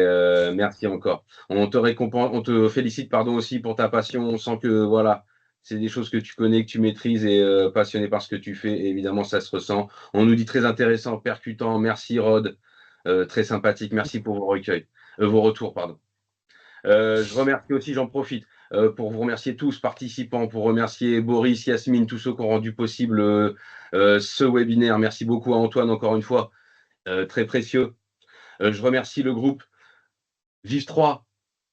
merci encore. On te félicite pardon aussi pour ta passion. On sent que voilà, c'est des choses que tu connais, que tu maîtrises et passionné par ce que tu fais. Et évidemment, ça se ressent. On nous dit très intéressant, percutant. Merci Rod, très sympathique. Merci pour vos recueils, vos retours, pardon. Je remercie aussi, j'en profite, pour vous remercier tous participants, pour remercier Boris, Yasmine, tous ceux qui ont rendu possible ce webinaire. Merci beaucoup à Antoine encore une fois, très précieux. Je remercie le groupe Vive 3,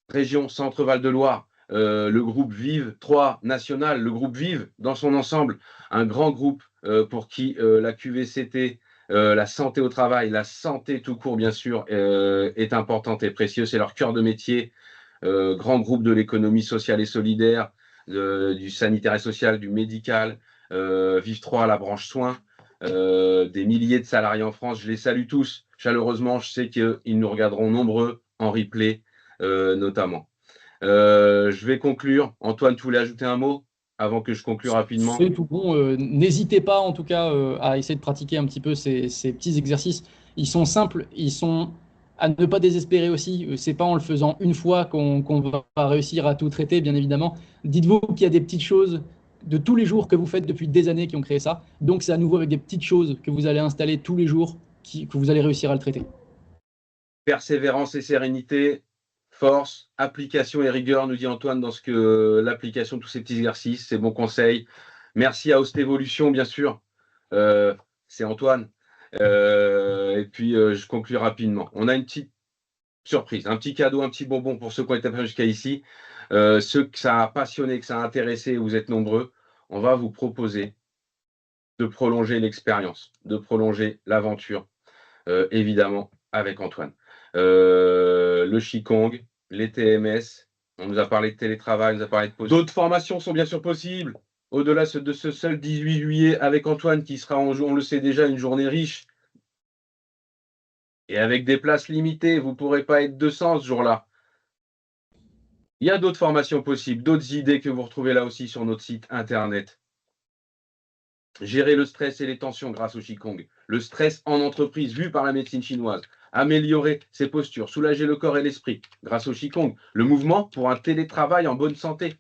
région Centre-Val de Loire, le groupe Vive 3 national, le groupe Vive dans son ensemble, un grand groupe pour qui la QVCT, la santé au travail, la santé tout court bien sûr, est importante et précieuse. C'est leur cœur de métier. Grand groupe de l'économie sociale et solidaire, du sanitaire et social, du médical, Vive 3, la branche soins, des milliers de salariés en France. Je les salue tous chaleureusement. Je sais qu'ils nous regarderont nombreux en replay, notamment. Je vais conclure. Antoine, tu voulais ajouter un mot avant que je conclue rapidement? C'est tout bon. N'hésitez pas en tout cas à essayer de pratiquer un petit peu ces petits exercices. Ils sont simples, ils sont à ne pas désespérer aussi. C'est pas en le faisant une fois qu'on va réussir à tout traiter, bien évidemment. Dites-vous qu'il y a des petites choses de tous les jours que vous faites depuis des années qui ont créé ça. Donc c'est à nouveau avec des petites choses que vous allez installer tous les jours que vous allez réussir à le traiter. Persévérance et sérénité, force, application et rigueur, nous dit Antoine, dans ce que l'application de tous ces petits exercices, c'est bon conseil. Merci à Ostévolution, bien sûr. C'est Antoine. Et puis, je conclue rapidement. On a une petite surprise, un petit cadeau, un petit bonbon pour ceux qui ont été présents jusqu'à ici. Ceux que ça a passionné, que ça a intéressé, vous êtes nombreux, on va vous proposer de prolonger l'expérience, de prolonger l'aventure, évidemment, avec Antoine. Le Qigong, les TMS, on nous a parlé de télétravail, on nous a parlé de pause. D'autres formations sont bien sûr possibles, au-delà de ce seul 18 juillet avec Antoine, qui sera, on le sait déjà, une journée riche. Et avec des places limitées, vous ne pourrez pas être 200 ce jour-là. Il y a d'autres formations possibles, d'autres idées que vous retrouvez là aussi sur notre site internet. Gérer le stress et les tensions grâce au Qigong. Le stress en entreprise vu par la médecine chinoise. Améliorer ses postures, soulager le corps et l'esprit grâce au Qigong. Le mouvement pour un télétravail en bonne santé.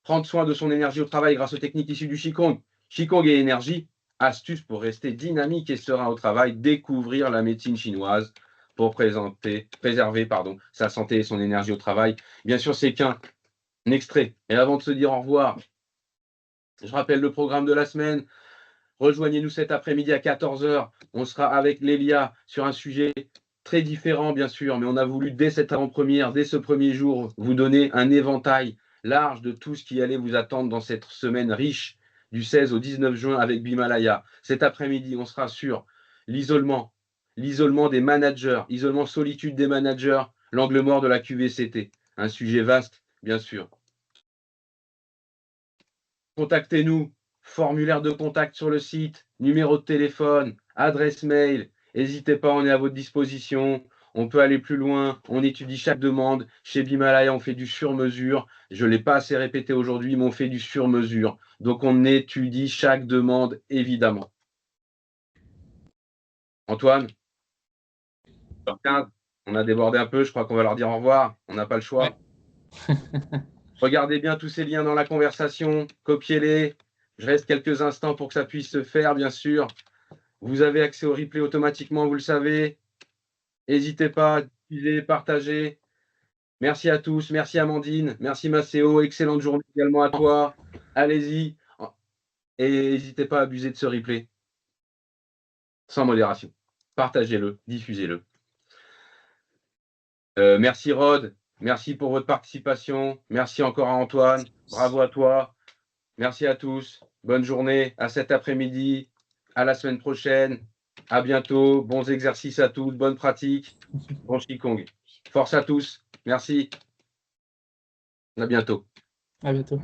Prendre soin de son énergie au travail grâce aux techniques issues du Qigong. Qigong et énergie, astuces pour rester dynamique et serein au travail. Découvrir la médecine chinoise pour préserver sa santé et son énergie au travail. Bien sûr, c'est qu'un extrait. Et avant de se dire au revoir, je rappelle le programme de la semaine. Rejoignez-nous cet après-midi à 14 h. On sera avec Lélia sur un sujet très différent, bien sûr, mais on a voulu, dès cette avant-première, dès ce premier jour, vous donner un éventail large de tout ce qui allait vous attendre dans cette semaine riche du 16 au 19 juin avec Bimalaya. Cet après-midi, on sera sur l'isolement des managers, isolement solitude des managers, l'angle mort de la QVCT. Un sujet vaste, bien sûr. Contactez-nous, formulaire de contact sur le site, numéro de téléphone, adresse mail. N'hésitez pas, on est à votre disposition. On peut aller plus loin. On étudie chaque demande. Chez Bimalaya, on fait du sur-mesure. Je ne l'ai pas assez répété aujourd'hui, mais on fait du sur-mesure. Donc, on étudie chaque demande, évidemment. Antoine, heure 15, on a débordé un peu. Je crois qu'on va leur dire au revoir. On n'a pas le choix. Ouais. Regardez bien tous ces liens dans la conversation. Copiez-les. Je reste quelques instants pour que ça puisse se faire, bien sûr. Vous avez accès au replay automatiquement, vous le savez. N'hésitez pas à diffuser, partager. Merci à tous. Merci Amandine. Merci Macéo. Excellente journée également à toi. Allez-y. Et n'hésitez pas à abuser de ce replay. Sans modération. Partagez-le, diffusez-le. Merci Rod. Merci pour votre participation. Merci encore à Antoine. Bravo à toi. Merci à tous. Bonne journée. À cet après-midi. À la semaine prochaine. À bientôt. Bons exercices à tous. Bonne pratique. Bon Qigong. Force à tous. Merci. À bientôt. À bientôt.